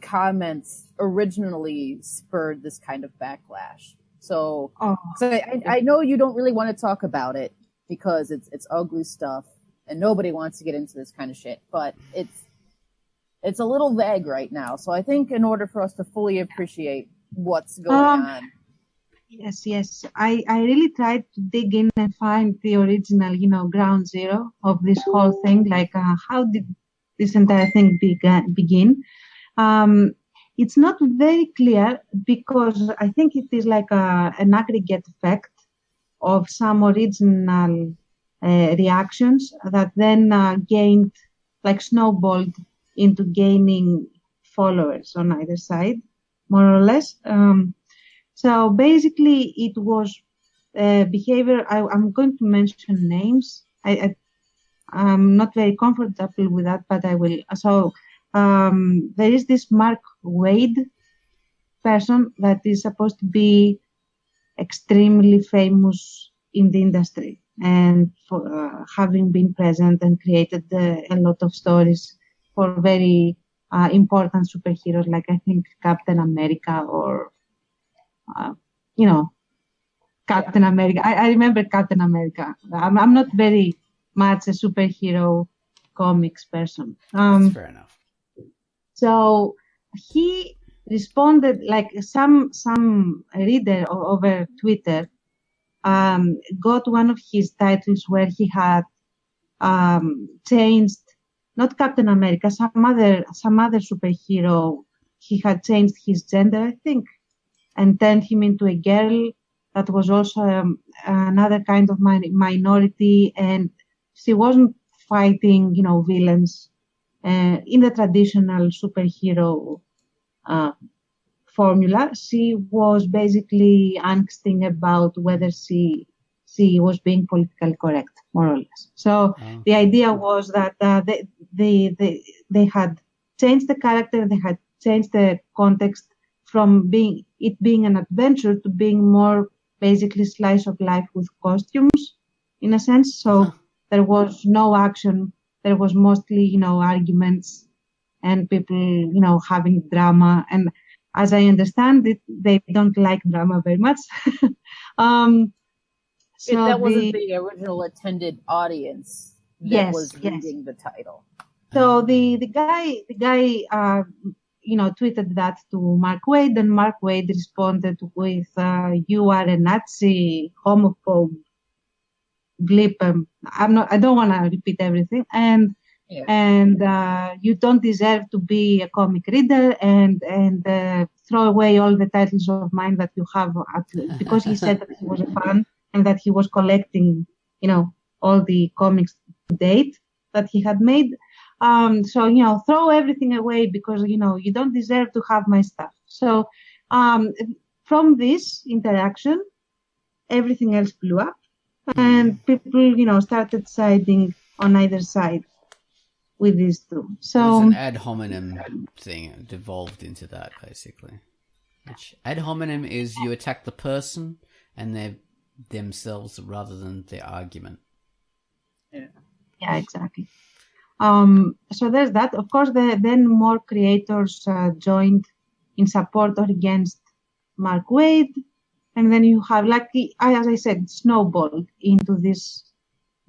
comments originally spurred this kind of backlash? So I know you don't really want to talk about it because it's ugly stuff and nobody wants to get into this kind of shit, but it's a little vague right now. So I think in order for us to fully appreciate what's going on. Yes. I really tried to dig in and find the original, ground zero of this whole thing. Like, how did this entire thing begin? It's not very clear because I think it is like an aggregate effect of some original reactions that then snowballed into gaining followers on either side, more or less. So basically, it was behavior. I'm going to mention names. I'm not very comfortable with that, but I will. So there is this Mark Wade person that is supposed to be extremely famous in the industry, and for having been present and created a lot of stories for very important superheroes, like I think Captain America or, Captain America. I remember Captain America. I'm not very much a superhero comics person. That's fair enough. So he responded, like some reader over Twitter got one of his titles where he had changed, not Captain America, some other superhero. He had changed his gender, I think, and turned him into a girl that was also another kind of minority, and she wasn't fighting, villains in the traditional superhero formula. She was basically angsting about whether she was being politically correct, more or less. So the idea was that they had changed the character, they had changed the context from being an adventure to being more basically slice of life with costumes, in a sense. So there was no action. There was mostly, arguments and people, having drama. And as I understand it, they don't like drama very much. So that wasn't the original intended audience that was reading the title. So the guy tweeted that to Mark Waid, and Mark Waid responded with, "You are a Nazi, homophobe, glib." I don't want to repeat everything, and you don't deserve to be a comic reader, and throw away all the titles of mine that you have, because he said that he was a fan and that he was collecting, all the comics to date that he had made. So, throw everything away because, you don't deserve to have my stuff. So, from this interaction, everything else blew up, and people, started siding on either side with these two. So it was an ad hominem thing. It devolved into that, basically. Which ad hominem is you attack the person and their themselves rather than their argument. Yeah, exactly. So there's that. Of course, then more creators joined in support or against Mark Waid, and then you have, as I said, snowballed into this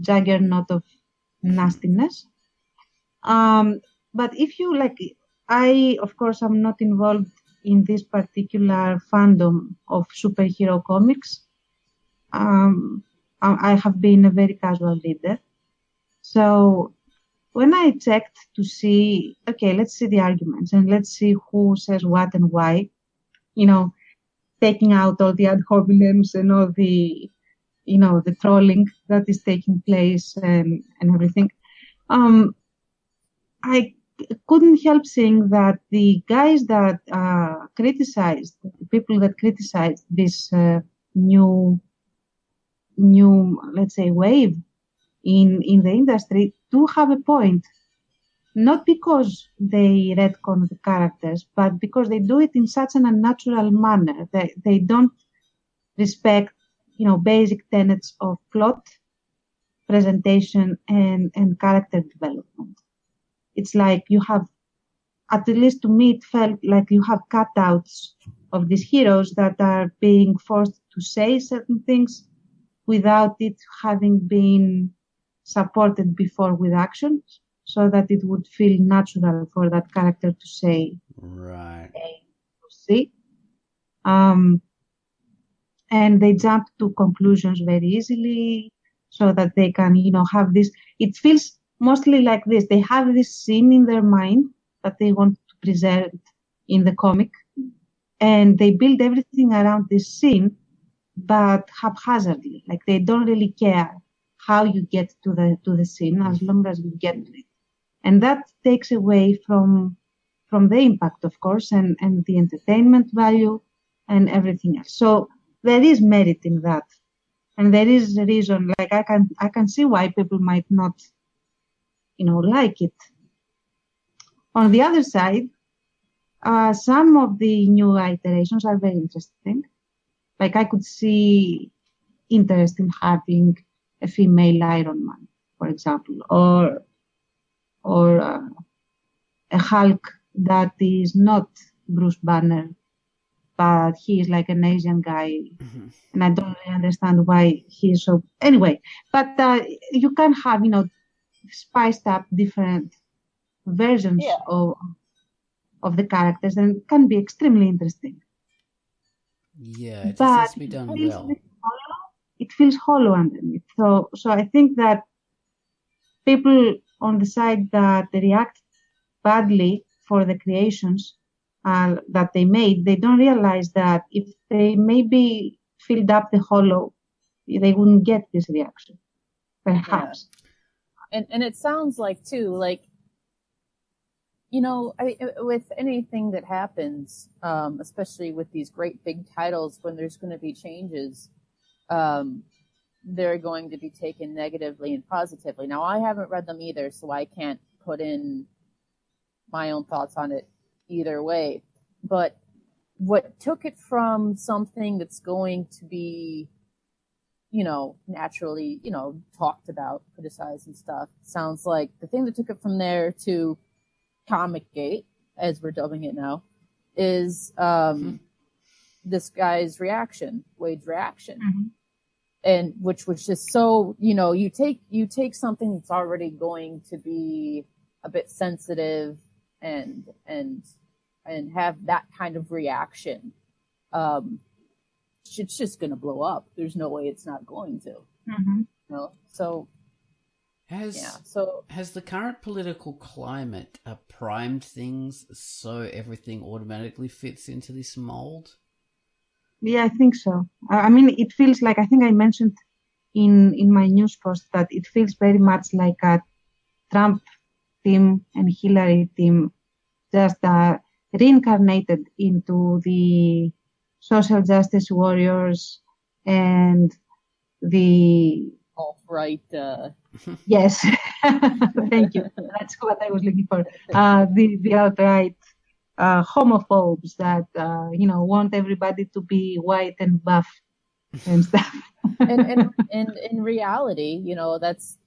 juggernaut of nastiness. But if you of course, I'm not involved in this particular fandom of superhero comics. I have been a very casual reader. So when I checked to see, okay, let's see the arguments and let's see who says what and why, taking out all the ad hominems and all the, the trolling that is taking place and everything. I couldn't help seeing that the guys that criticized, the people that criticized this new, let's say, wave in the industry do have a point. Not because they retcon the characters, but because they do it in such an unnatural manner. They don't respect, basic tenets of plot, presentation, and character development. It's like you have, at least to me, it felt like you have cutouts of these heroes that are being forced to say certain things without it having been supported before with actions, so that it would feel natural for that character to say, right. See, and they jump to conclusions very easily, so that they can, have this. It feels mostly like this. They have this scene in their mind that they want to preserve in the comic, and they build everything around this scene, but haphazardly. Like they don't really care how you get to the scene, as long as you get to it. And that takes away from the impact, of course, and the entertainment value and everything else. So there is merit in that. And there is a reason, like I can see why people might not, like it. On the other side, some of the new iterations are very interesting. Like I could see interest in having a female Iron Man, for example, or a Hulk that is not Bruce Banner, but he is like an Asian guy, and I don't really understand why he's so. Anyway, but you can have, spiced up different versions Yeah. of the characters, and it can be extremely interesting. Yeah, it just But has to be done well. it feels hollow underneath. So I think that people on the side that react badly for the creations that they made, they don't realize that if they maybe filled up the hollow, they wouldn't get this reaction, perhaps. Yeah. And it sounds like, too, like, with anything that happens, especially with these great big titles, when there's going to be changes, they're going to be taken negatively and positively. Now, I haven't read them either, so I can't put in my own thoughts on it either way. But what took it from something that's going to be, naturally, talked about, criticized and stuff, sounds like the thing that took it from there to Comicgate, as we're dubbing it now, is this guy's reaction, Wade's reaction. Mm-hmm. And which was just so, you take something that's already going to be a bit sensitive and have that kind of reaction. It's just going to blow up. There's no way it's not going to. Mm-hmm. So has the current political climate primed things so everything automatically fits into this mold? Yeah, I think so. I mean, it feels like, I think I mentioned in my news post that it feels very much like a Trump team and Hillary team just reincarnated into the social justice warriors and the alt-right. Yes, thank you. That's what I was looking for. The outright homophobes that want everybody to be white and buff and stuff. and in reality,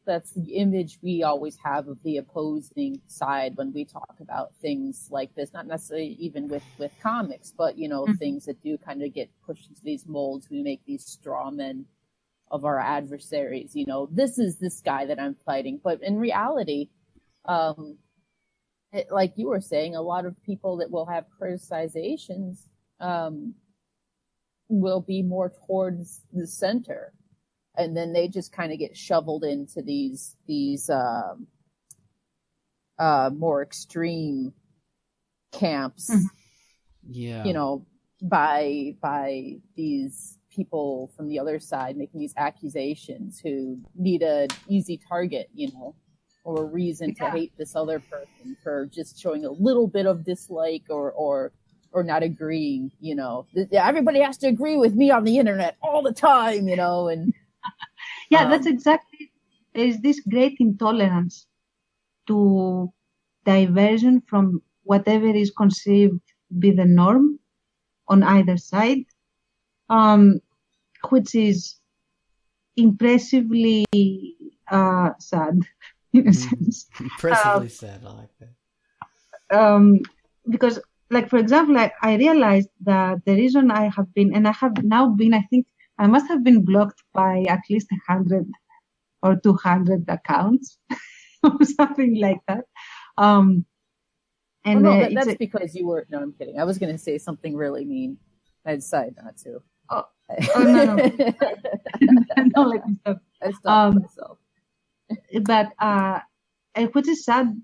that's the image we always have of the opposing side when we talk about things like this. Not necessarily even with comics, but things that do kind of get pushed into these molds. We make these straw men of our adversaries. This is this guy that I'm fighting, but in reality, like you were saying, a lot of people that will have criticizations will be more towards the center, and then they just kind of get shoveled into these more extreme camps. Yeah. By these people from the other side making these accusations who need an easy target, or a reason to hate this other person for just showing a little bit of dislike or not agreeing. Everybody has to agree with me on the internet all the time, and that's exactly. There is this great intolerance to diversion from whatever is conceived be the norm on either side, which is impressively sad. In a sense. Impressively sad, I like that. Because, like, for example, I realized that the reason I have been, and I have now been, I think I must have been blocked by at least 100 or 200 accounts or something like that. And that's because you were, no, I'm kidding. I was going to say something really mean. I decided not to. Oh no. Don't let me stop. I stopped myself. But which is sad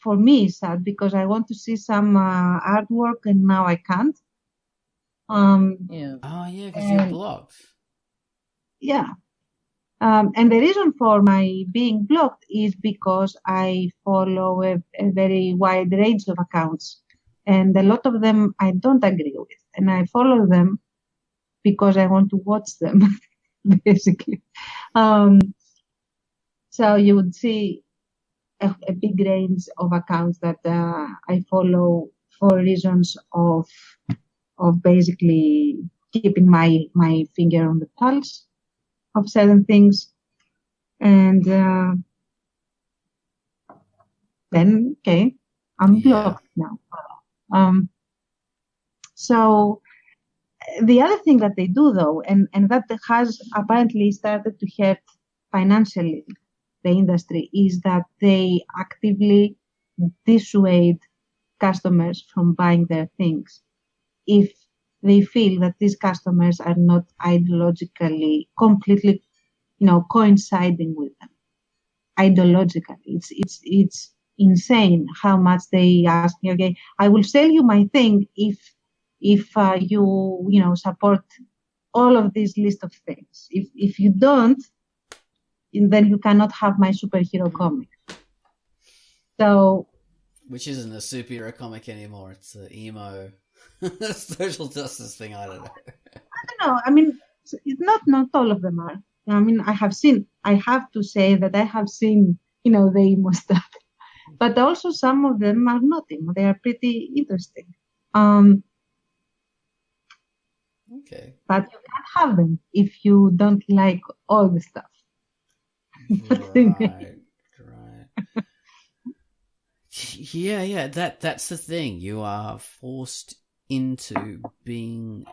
for me, sad because I want to see some artwork and now I can't. Yeah. Oh yeah, because you're blocked. Yeah. And the reason for my being blocked is because I follow a very wide range of accounts, and a lot of them I don't agree with, and I follow them because I want to watch them, basically. So you would see a big range of accounts that I follow for reasons of basically keeping my finger on the pulse of certain things. And then, okay, I'm blocked now. So the other thing that they do, though, and that has apparently started to hurt financially the industry, is that they actively dissuade customers from buying their things if they feel that these customers are not ideologically completely, coinciding with them. Ideologically, it's insane how much they ask me. Okay, I will sell you my thing if you support all of this list of things. If you don't, then you cannot have my superhero comic. So, which isn't a superhero comic anymore. It's an emo social justice thing. I don't know. I mean, it's not all of them are. I mean, I have to say that I have seen, the emo stuff, but also some of them are not emo. They are pretty interesting. Okay. But you can't have them if you don't like all the stuff. Right. Yeah. That's the thing. You are forced into being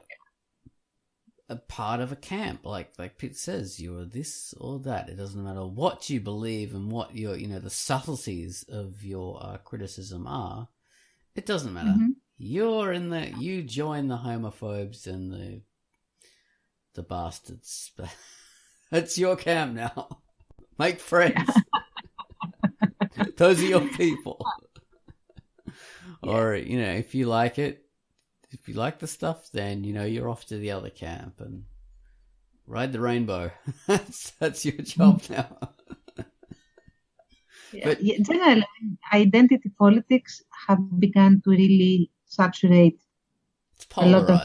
a part of a camp, like Pitt says. You are this or that. It doesn't matter what you believe and what your the subtleties of your criticism are. It doesn't matter. Mm-hmm. You join the homophobes and the bastards. It's your camp now. Make friends. Those are your people. Yeah. Or if you like it. If you like the stuff, then you're off to the other camp and ride the rainbow. That's your job now. But generally, identity politics have begun to really saturate a lot of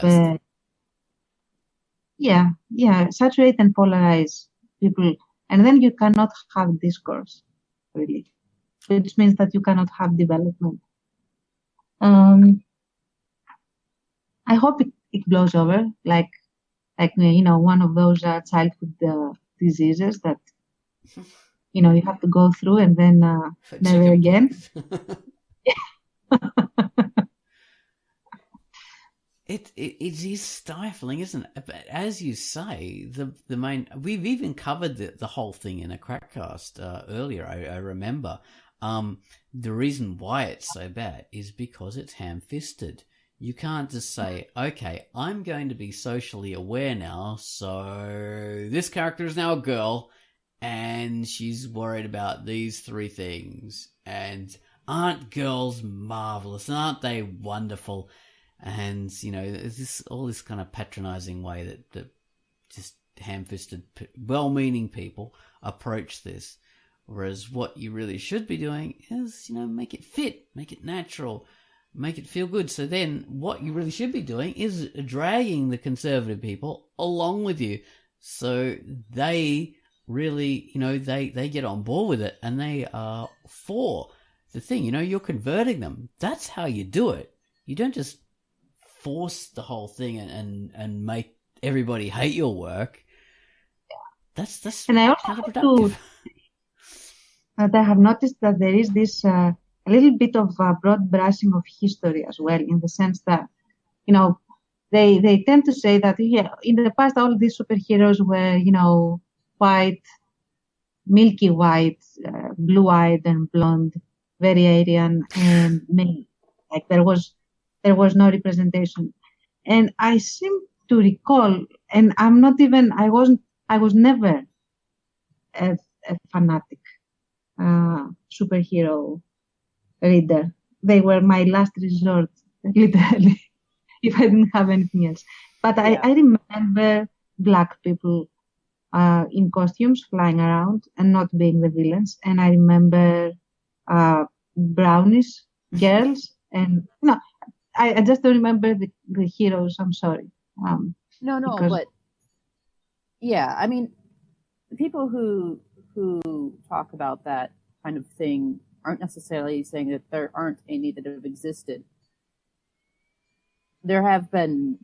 saturate and polarize people, and then you cannot have discourse, really, which means that you cannot have development. I hope it blows over, like one of those childhood diseases that you have to go through and then never again. It is stifling, isn't it? But as you say, the main, we've even covered the whole thing in a Quackcast earlier. I remember. The reason why it's so bad is because it's ham-fisted. You can't just say, okay, I'm going to be socially aware now, so this character is now a girl, and she's worried about these 3 things. And aren't girls marvelous? Aren't they wonderful? And, there's all this kind of patronizing way that just ham-fisted, well-meaning people approach this. Whereas what you really should be doing is, make it fit, make it natural, make it feel good. So then what you really should be doing is dragging the conservative people along with you. So they really, they get on board with it and they are for the thing. You're converting them. That's how you do it. You don't just force the whole thing and make everybody hate your work. That's and I also counterproductive. That I have noticed that there is this a little bit of broad brushing of history as well, in the sense that, they tend to say that, in the past, all these superheroes were, white, milky white, blue-eyed and blonde, very Aryan and male. Like there was no representation. And I seem to recall, and I was never a fanatic superhero reader. They were my last resort, literally, if I didn't have anything else. But I remember black people in costumes flying around and not being the villains. And I remember brownish girls. And I just don't remember the heroes. I'm sorry. But yeah, I mean, the people who talk about that kind of thing aren't necessarily saying that there aren't any that have existed. There has been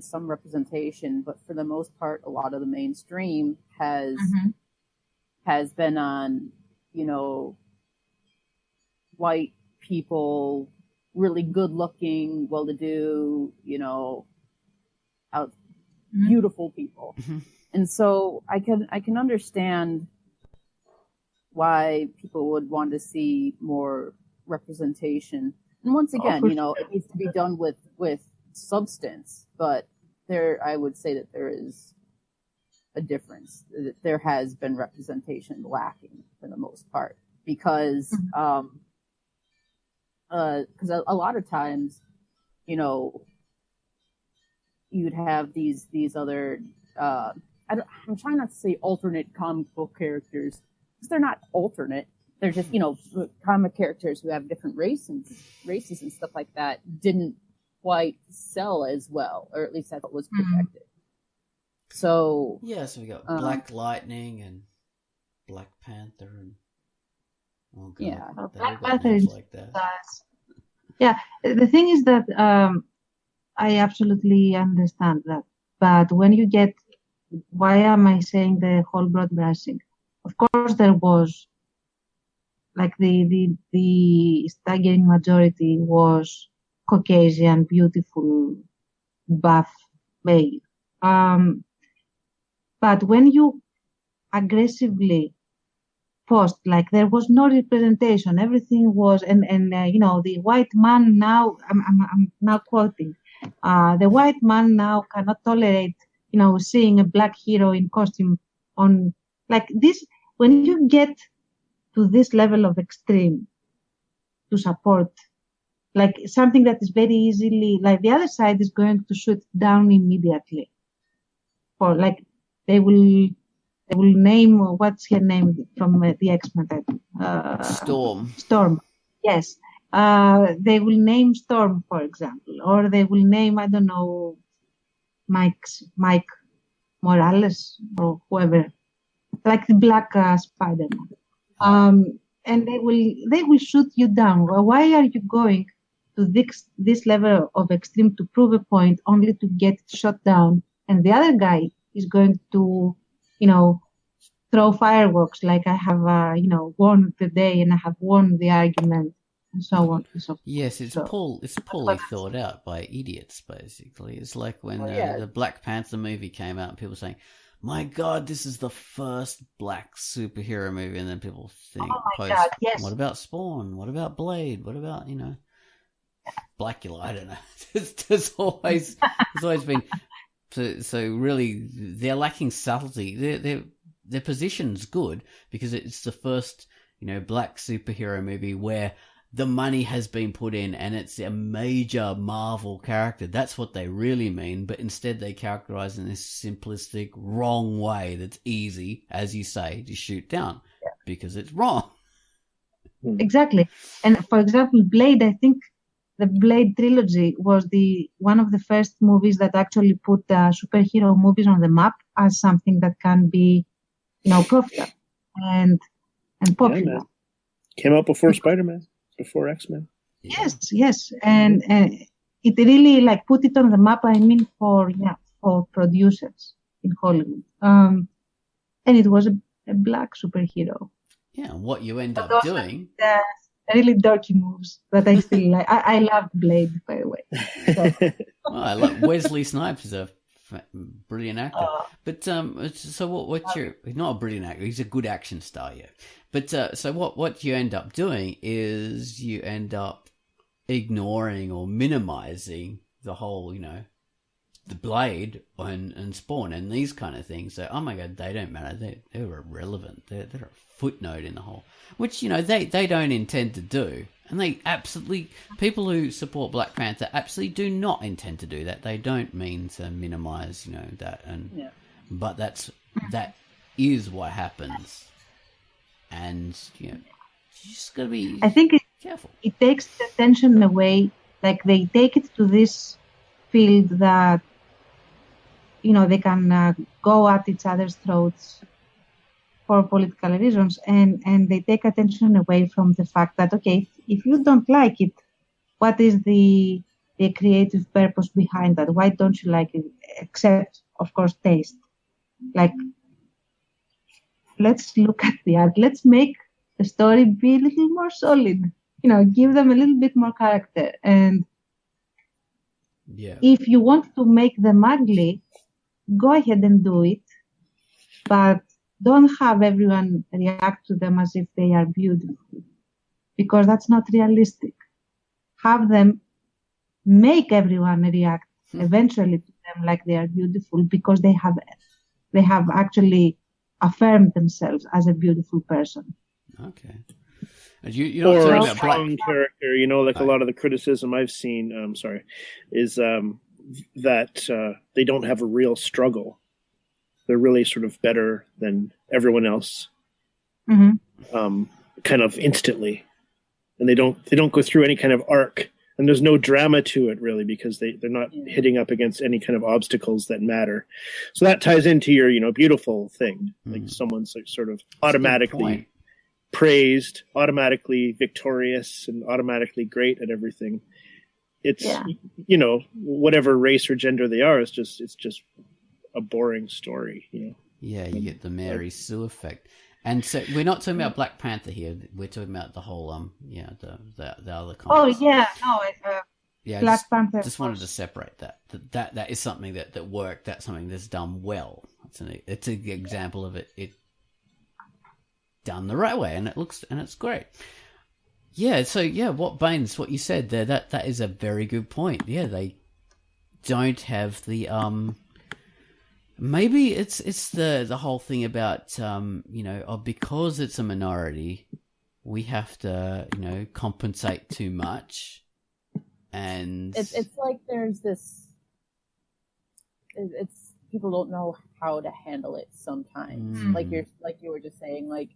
some representation, but for the most part, a lot of the mainstream has been on, white people, really good looking, well to do, beautiful people. Mm-hmm. And so I can understand why people would want to see more representation. And once again, it needs to be done with substance, but I would say that there is a difference. There has been representation lacking for the most part because a lot of times, you'd have these other I'm trying not to say alternate comic book characters because they're not alternate. They're just comic characters who have different races and stuff like that didn't quite sell as well, or at least that's what was projected. So so we got Black Lightning and Black Panther and Black Panther is like that. Yeah, the thing is that I absolutely understand that, but when you get, why am I saying the whole broad brushing? Of course, there was like the staggering majority was Caucasian, beautiful, buff male. But when you aggressively post, like there was no representation, everything was, and the white man now, I'm now quoting, the white man now cannot tolerate, seeing a black hero in costume on like this. When you get to this level of extreme to support, like something that is very easily, like the other side is going to shoot down immediately. For like, they will name, what's her name from the X-Men? Storm. Yes. They will name Storm, for example, or they will name, I don't know, Mike Morales or whoever, like the Black Spider-Man. And they will shoot you down. Well, why are you going to this level of extreme to prove a point only to get shot down? And the other guy is going to, throw fireworks like I have, won the day and I have won the argument and so on and so forth. Yes, it's poorly thought out by idiots, basically. It's like when the Black Panther movie came out and people were saying, my God, this is the first black superhero movie. And then people think, God, yes. What about Spawn? What about Blade? What about, Blackula? I don't know. There's always been... So really, they're lacking subtlety. Their position's good because it's the first, black superhero movie where the money has been put in and it's a major Marvel character. That's what they really mean. But instead they characterize in this simplistic, wrong way that's easy, as you say, to shoot down because it's wrong. Exactly. And for example, Blade, I think the Blade trilogy was one of the first movies that actually put superhero movies on the map as something that can be, profitable and popular. Yeah, came out before Spider-Man, before X-Men. Yes, and it really put it on the map. I mean, for producers in Hollywood, and it was a black superhero. Yeah, what you end up doing. Really dorky moves that I still like. I love Blade, by the way. So. Well, I love Wesley Snipes is a brilliant actor. But so what's your... He's not a brilliant actor. He's a good action star, yeah. But so what you end up doing is you end up ignoring or minimizing the whole, the Blade and Spawn and these kind of things. So, oh my God, they don't matter. They're irrelevant. They're a footnote in the whole, which, they don't intend to do. And they absolutely, people who support Black Panther absolutely do not intend to do that. They don't mean to minimize, that. But that is what happens. And, you just got to be careful. It takes the attention away. Like they take it to this field that, they can go at each other's throats for political reasons, and they take attention away from the fact that, okay, if you don't like it, what is the creative purpose behind that? Why don't you like it? Except, of course, taste. Like, let's look at the art. Let's make the story be a little more solid. give them a little bit more character. And Yeah. if you want to make them ugly, go ahead and do it. But don't have everyone react to them as if they are beautiful, because that's not realistic. Have them make everyone react eventually to them like they are beautiful, because they have actually affirmed themselves as a beautiful person. Okay. And you're not Or talking a about strong black. character, like a lot of the criticism I've seen, is that they don't have a real struggle. They're really sort of better than everyone else, kind of instantly, and they don't go through any kind of arc, and there's no drama to it really, because they're not hitting up against any kind of obstacles that matter. So that ties into your beautiful thing, like someone's sort of automatically praised, automatically victorious, and automatically great at everything. It's whatever race or gender they are, it's just a boring story. Yeah, you get the Mary Sue effect. And so we're not talking about Black Panther here. We're talking about the whole the other comics. Black Panther. Just wanted to separate that. That is something that worked. That's something that's done well. It's an example of it done the right way, and it's great. Yeah. So what you said there, that is a very good point. Yeah, they don't have the maybe it's the whole thing about because it's a minority, we have to compensate too much, and it's like there's this. It's people don't know how to handle it sometimes. Like you were just saying, like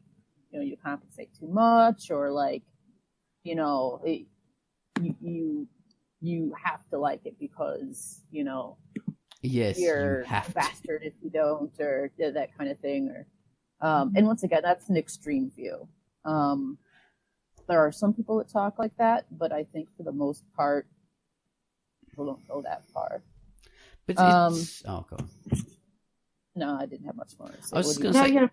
you compensate too much, or like you have to like it because yes, you're you have a bastard if you don't, or that kind of thing. Or and once again, that's an extreme view. There are some people that talk like that, but I think for the most part, people don't go that far. But it's go on. No, I didn't have much more to say. I was just going to say,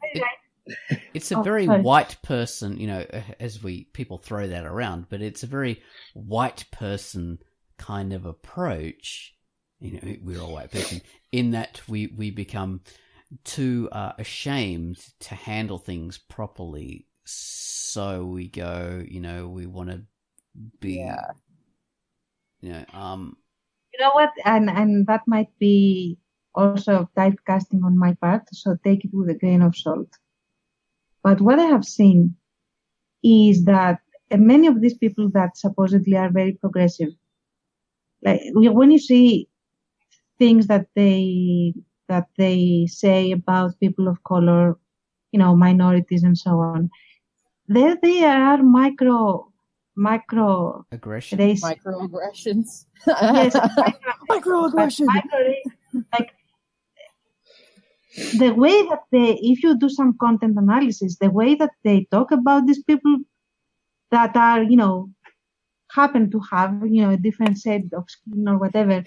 it's a very white person, as people throw that around, but it's a very white person kind of approach. We're all white person in that we become too ashamed to handle things properly. So we go, we want to be, you know what? And that might be also typecasting on my part, so take it with a grain of salt. But what I have seen is that many of these people that supposedly are very progressive, like when you see things that they say about people of color, minorities and so on, there they are microaggressions. Microaggressions. Yes, microaggressions. Like the way that if you do some content analysis, the way that they talk about these people that are, happen to have, a different shade of skin or whatever,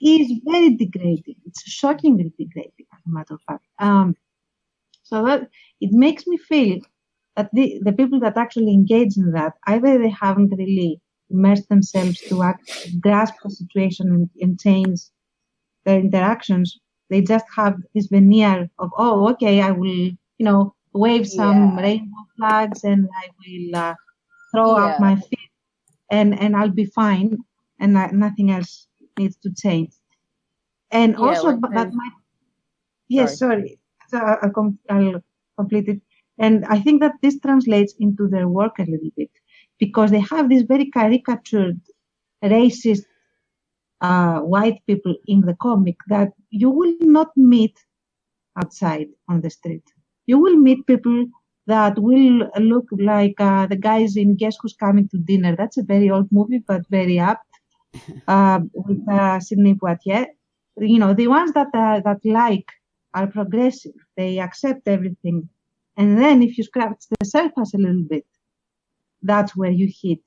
is very degrading. It's shockingly degrading, as a matter of fact. So that it makes me feel that the people that actually engage in that, either they haven't really immersed themselves to grasp the situation and change their interactions. They just have this veneer of, oh, okay, I will, wave some rainbow flags and I will throw up my feet and I'll be fine, and nothing else needs to change. And also, that might... Yes, sorry. So I'll complete it. And I think that this translates into their work a little bit, because they have this very caricatured, racist white people in the comic that you will not meet outside on the street. You will meet people that will look like the guys in Guess Who's Coming to Dinner. That's a very old movie, but very apt, with Sidney Poitier. The ones that are progressive. They accept everything. And then if you scratch the surface a little bit, that's where you hit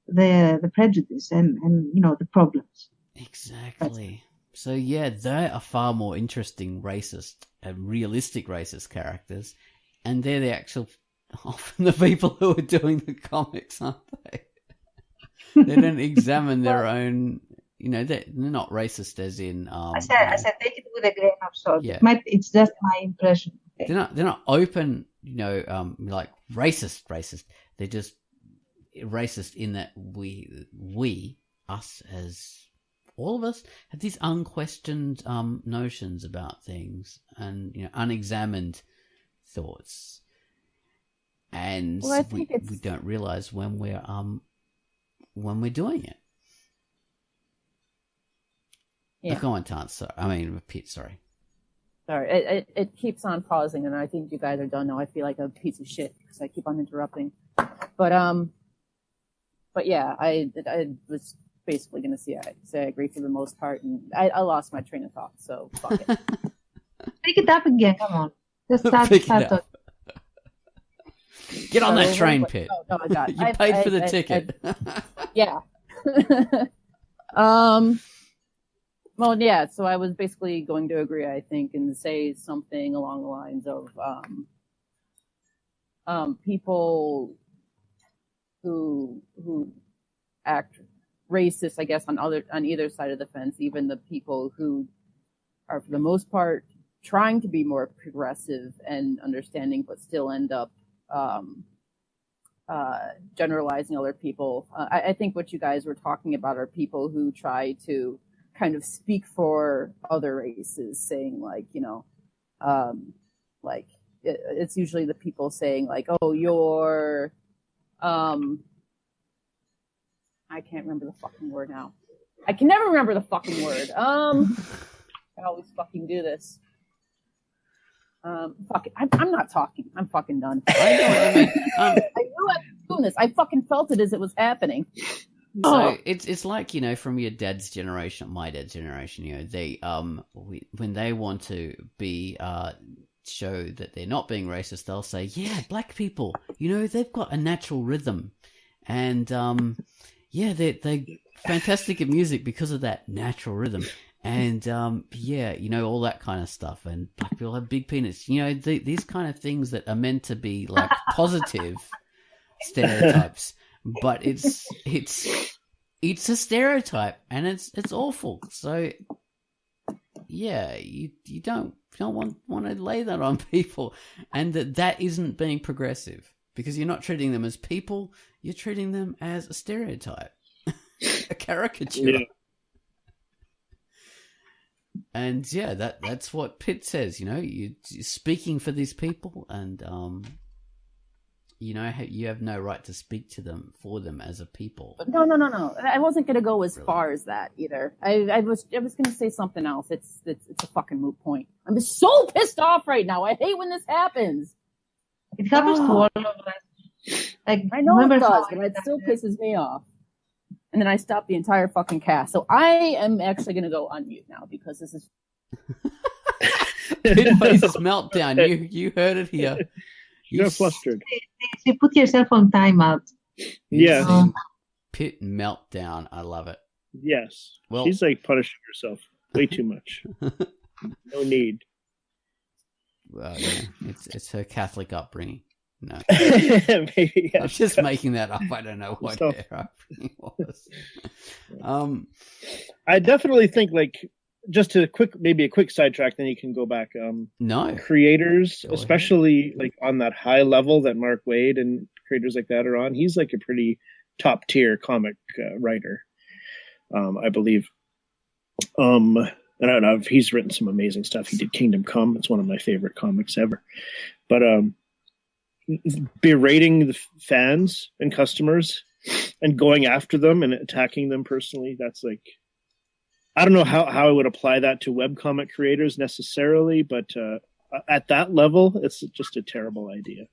the prejudice and the problems. Exactly. So they are far more interesting racist and realistic racist characters, and they're the actual often the people who are doing the comics, aren't they? They don't examine their own. You know, they're not racist as in. I said, take it with a grain of salt. Yeah. It's just my impression. Okay. They're not open. You know, like racist. They're just racist in that we us as all of us have these unquestioned notions about things and unexamined thoughts, and Well, I think we don't realize when we're doing it. Yeah. Go on, Tance. Sorry. I mean, Pete. Sorry. Sorry, it keeps on pausing, and I think you guys are done now. I feel like a piece of shit because I keep on interrupting. But yeah, I was basically going to say I agree for the most part, and I lost my train of thought. So fuck it. Pick it up again. Come on, just start talking. Get on that train, Pit. No, I got it. You paid for the ticket. Yeah. Well, yeah, so I was basically going to agree, I think, and say something along the lines of people who act racist, I guess, on either side of the fence, even the people who are, for the most part, trying to be more progressive and understanding, but still end up generalizing other people. I think what you guys were talking about are people who try to kind of speak for other races, saying like, like it's usually the people saying like, oh, you're, I can't remember the fucking word now. I can never remember the fucking word. I always fucking do this. Fuck it. I'm not talking. I'm fucking done. I know what I mean. I knew I was doing this. I fucking felt it as it was happening. So it's like, from your dad's generation, my dad's generation, they when they want to be show that they're not being racist, they'll say, yeah, black people, they've got a natural rhythm, and they're fantastic at music because of that natural rhythm, and all that kind of stuff, and black people have big penis, these kind of things that are meant to be like positive stereotypes. But it's a stereotype, and it's awful. So yeah, you don't want to lay that on people, and that isn't being progressive, because you're not treating them as people, you're treating them as a stereotype, a caricature. Yeah. And that's what Pitt says. You're speaking for these people, and you have no right to speak to them for them as a people. No. I wasn't going to go as far as that either. I was going to say something else. It's a fucking moot point. I'm just so pissed off right now. I hate when this happens. It happens to all of us. Like, I know it does, but it still pisses me off. And then I stop the entire fucking cast. So I am actually going to go on mute now because this is... Pit faces meltdown. You heard it here. You're flustered. You put yourself on timeout. Yeah. Pit meltdown. I love it. Yes. Well, she's like punishing herself way too much. No need. Well, yeah. It's her Catholic upbringing. No. Maybe, yes. I'm just making that up. I don't know what her upbringing was. I definitely think, like, just a quick sidetrack, then you can go back. No. Creators, especially like on that high level that Mark Waid and creators like that are on, he's like a pretty top tier comic writer, I believe. And I don't know, he's written some amazing stuff. He did Kingdom Come. It's one of my favorite comics ever. But berating the fans and customers and going after them and attacking them personally, that's like, I don't know how I would apply that to webcomic creators necessarily, but at that level, it's just a terrible idea.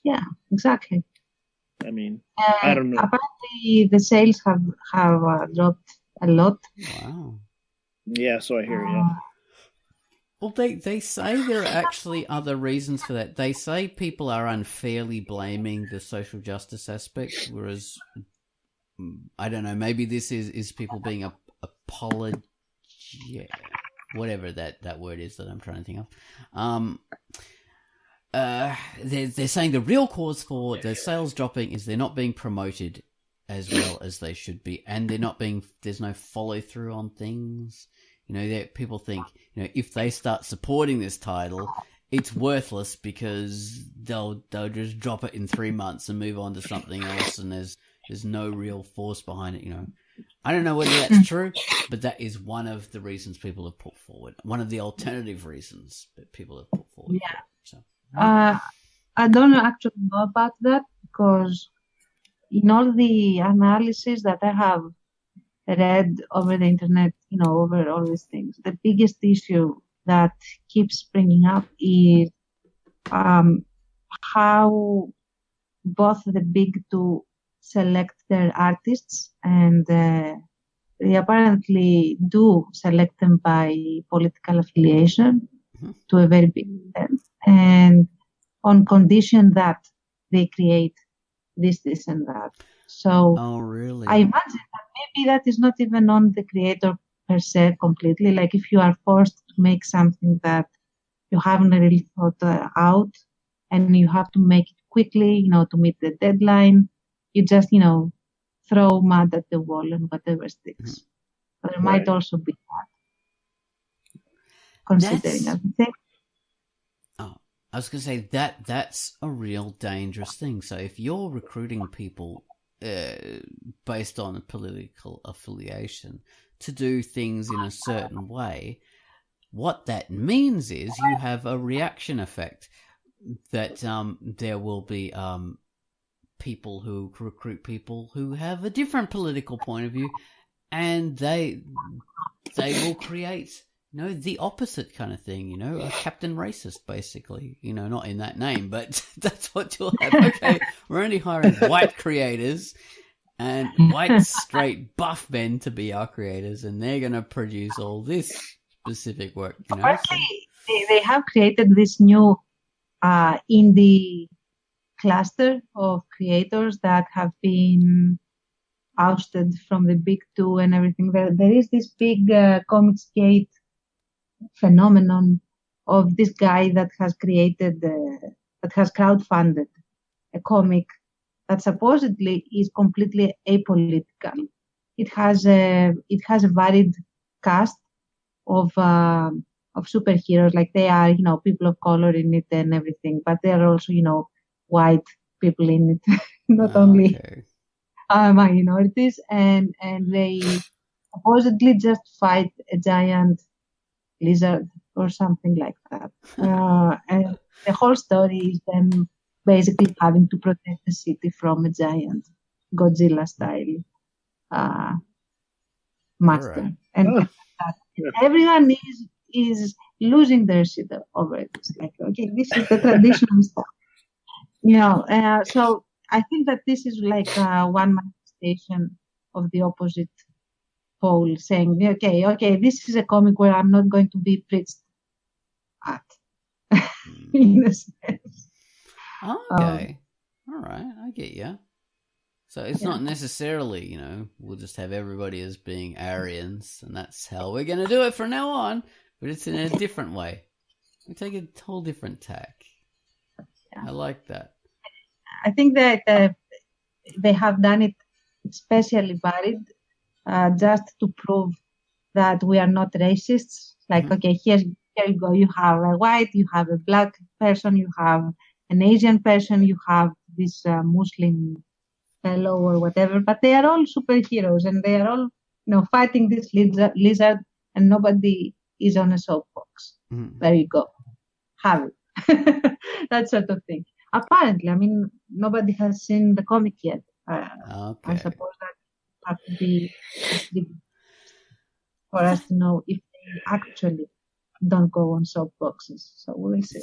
Yeah, exactly. I mean, I don't know. Apparently, the sales have dropped a lot. Wow. Yeah, so I hear you. Well, they say there are actually other reasons for that. They say people are unfairly blaming the social justice aspect, whereas, I don't know, maybe this is people being apologetic, whatever that word is that I'm trying to think of. They're saying the real cause for the sales dropping is they're not being promoted as well as they should be, and there's no follow through on things. People think, if they start supporting this title, it's worthless because they'll just drop it in 3 months and move on to something else, and there's no real force behind it. I don't know whether that's true, but that is one of the reasons people have put forward. One of the alternative reasons that people have put forward. Yeah. So. I don't actually know about that, because in all the analysis that I have read over the internet, over all these things, the biggest issue that keeps bringing up is how both the big two select their artists, and they apparently do select them by political affiliation to a very big extent, and on condition that they create this, and that. So really? I imagine that maybe that is not even on the creator per se completely. Like if you are forced to make something that you haven't really thought out, and you have to make it quickly, to meet the deadline, you just, throw mud at the wall and whatever sticks. But there might also be that, considering everything. Oh, I was going to say that's a real dangerous thing. So if you're recruiting people based on a political affiliation to do things in a certain way, what that means is you have a reaction effect, that there will be people who recruit people who have a different political point of view, and they will create the opposite kind of thing, a Captain Racist, basically, not in that name, but that's what you'll have. Okay, we're only hiring white creators and white, straight, buff men to be our creators, and they're going to produce all this specific work. Apparently, they have created this new indie cluster of creators that have been ousted from the big two and everything. There is this big Comicsgate phenomenon of this guy that has created, that has crowdfunded a comic that supposedly is completely apolitical. It has a varied cast of superheroes, like they are, people of color in it and everything, but they are also, white people in it, not only minorities, and they supposedly just fight a giant lizard or something like that. And the whole story is them basically having to protect the city from a giant Godzilla style monster. Right. And everyone is losing their shit over it. It's like, okay, this is the traditional stuff. So I think that this is like one manifestation of the opposite pole, saying, okay, this is a comic where I'm not going to be preached at, in a sense. Okay. All right, I get you. So it's not necessarily, we'll just have everybody as being Aryans, and that's how we're going to do it from now on, but it's in a different way. We take a whole different tack. Yeah. I like that. I think that they have done it especially varied, just to prove that we are not racists. Like, okay, here you go. You have a white, you have a black person, you have an Asian person, you have this Muslim fellow or whatever, but they are all superheroes, and they are all, fighting this lizard, and nobody is on a soapbox. There you go. Have it. That sort of thing. Apparently, nobody has seen the comic yet. I suppose that has to be for us to know if they actually don't go on soapboxes. So we'll see.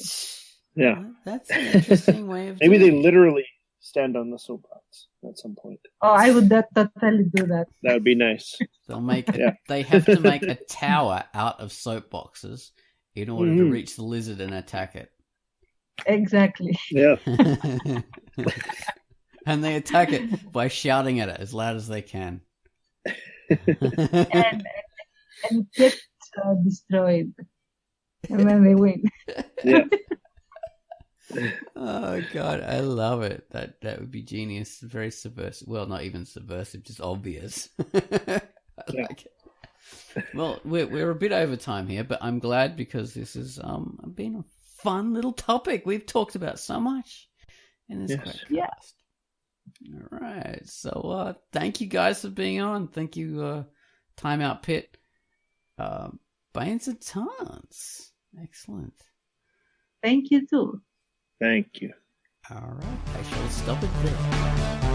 Yeah. That's an interesting way of Maybe they literally stand on the soapbox at some point. Oh, I would totally do that. That would be nice. They'll make they have to make a tower out of soapboxes in order to reach the lizard and attack it. Exactly. Yeah. And they attack it by shouting at it as loud as they can. and it gets destroyed. And then they win. Yeah. Oh God, I love it. That would be genius. Very subversive. Well, not even subversive, just obvious. I like it. Well, we're a bit over time here, but I'm glad because this has been a fun little topic. We've talked about so much in this Quackcast. Yeah. All right. So thank you guys for being on. Thank you, Time Out Pit. Banes and Tons. Excellent. Thank you too. Thank you. All right. I shall stop it there.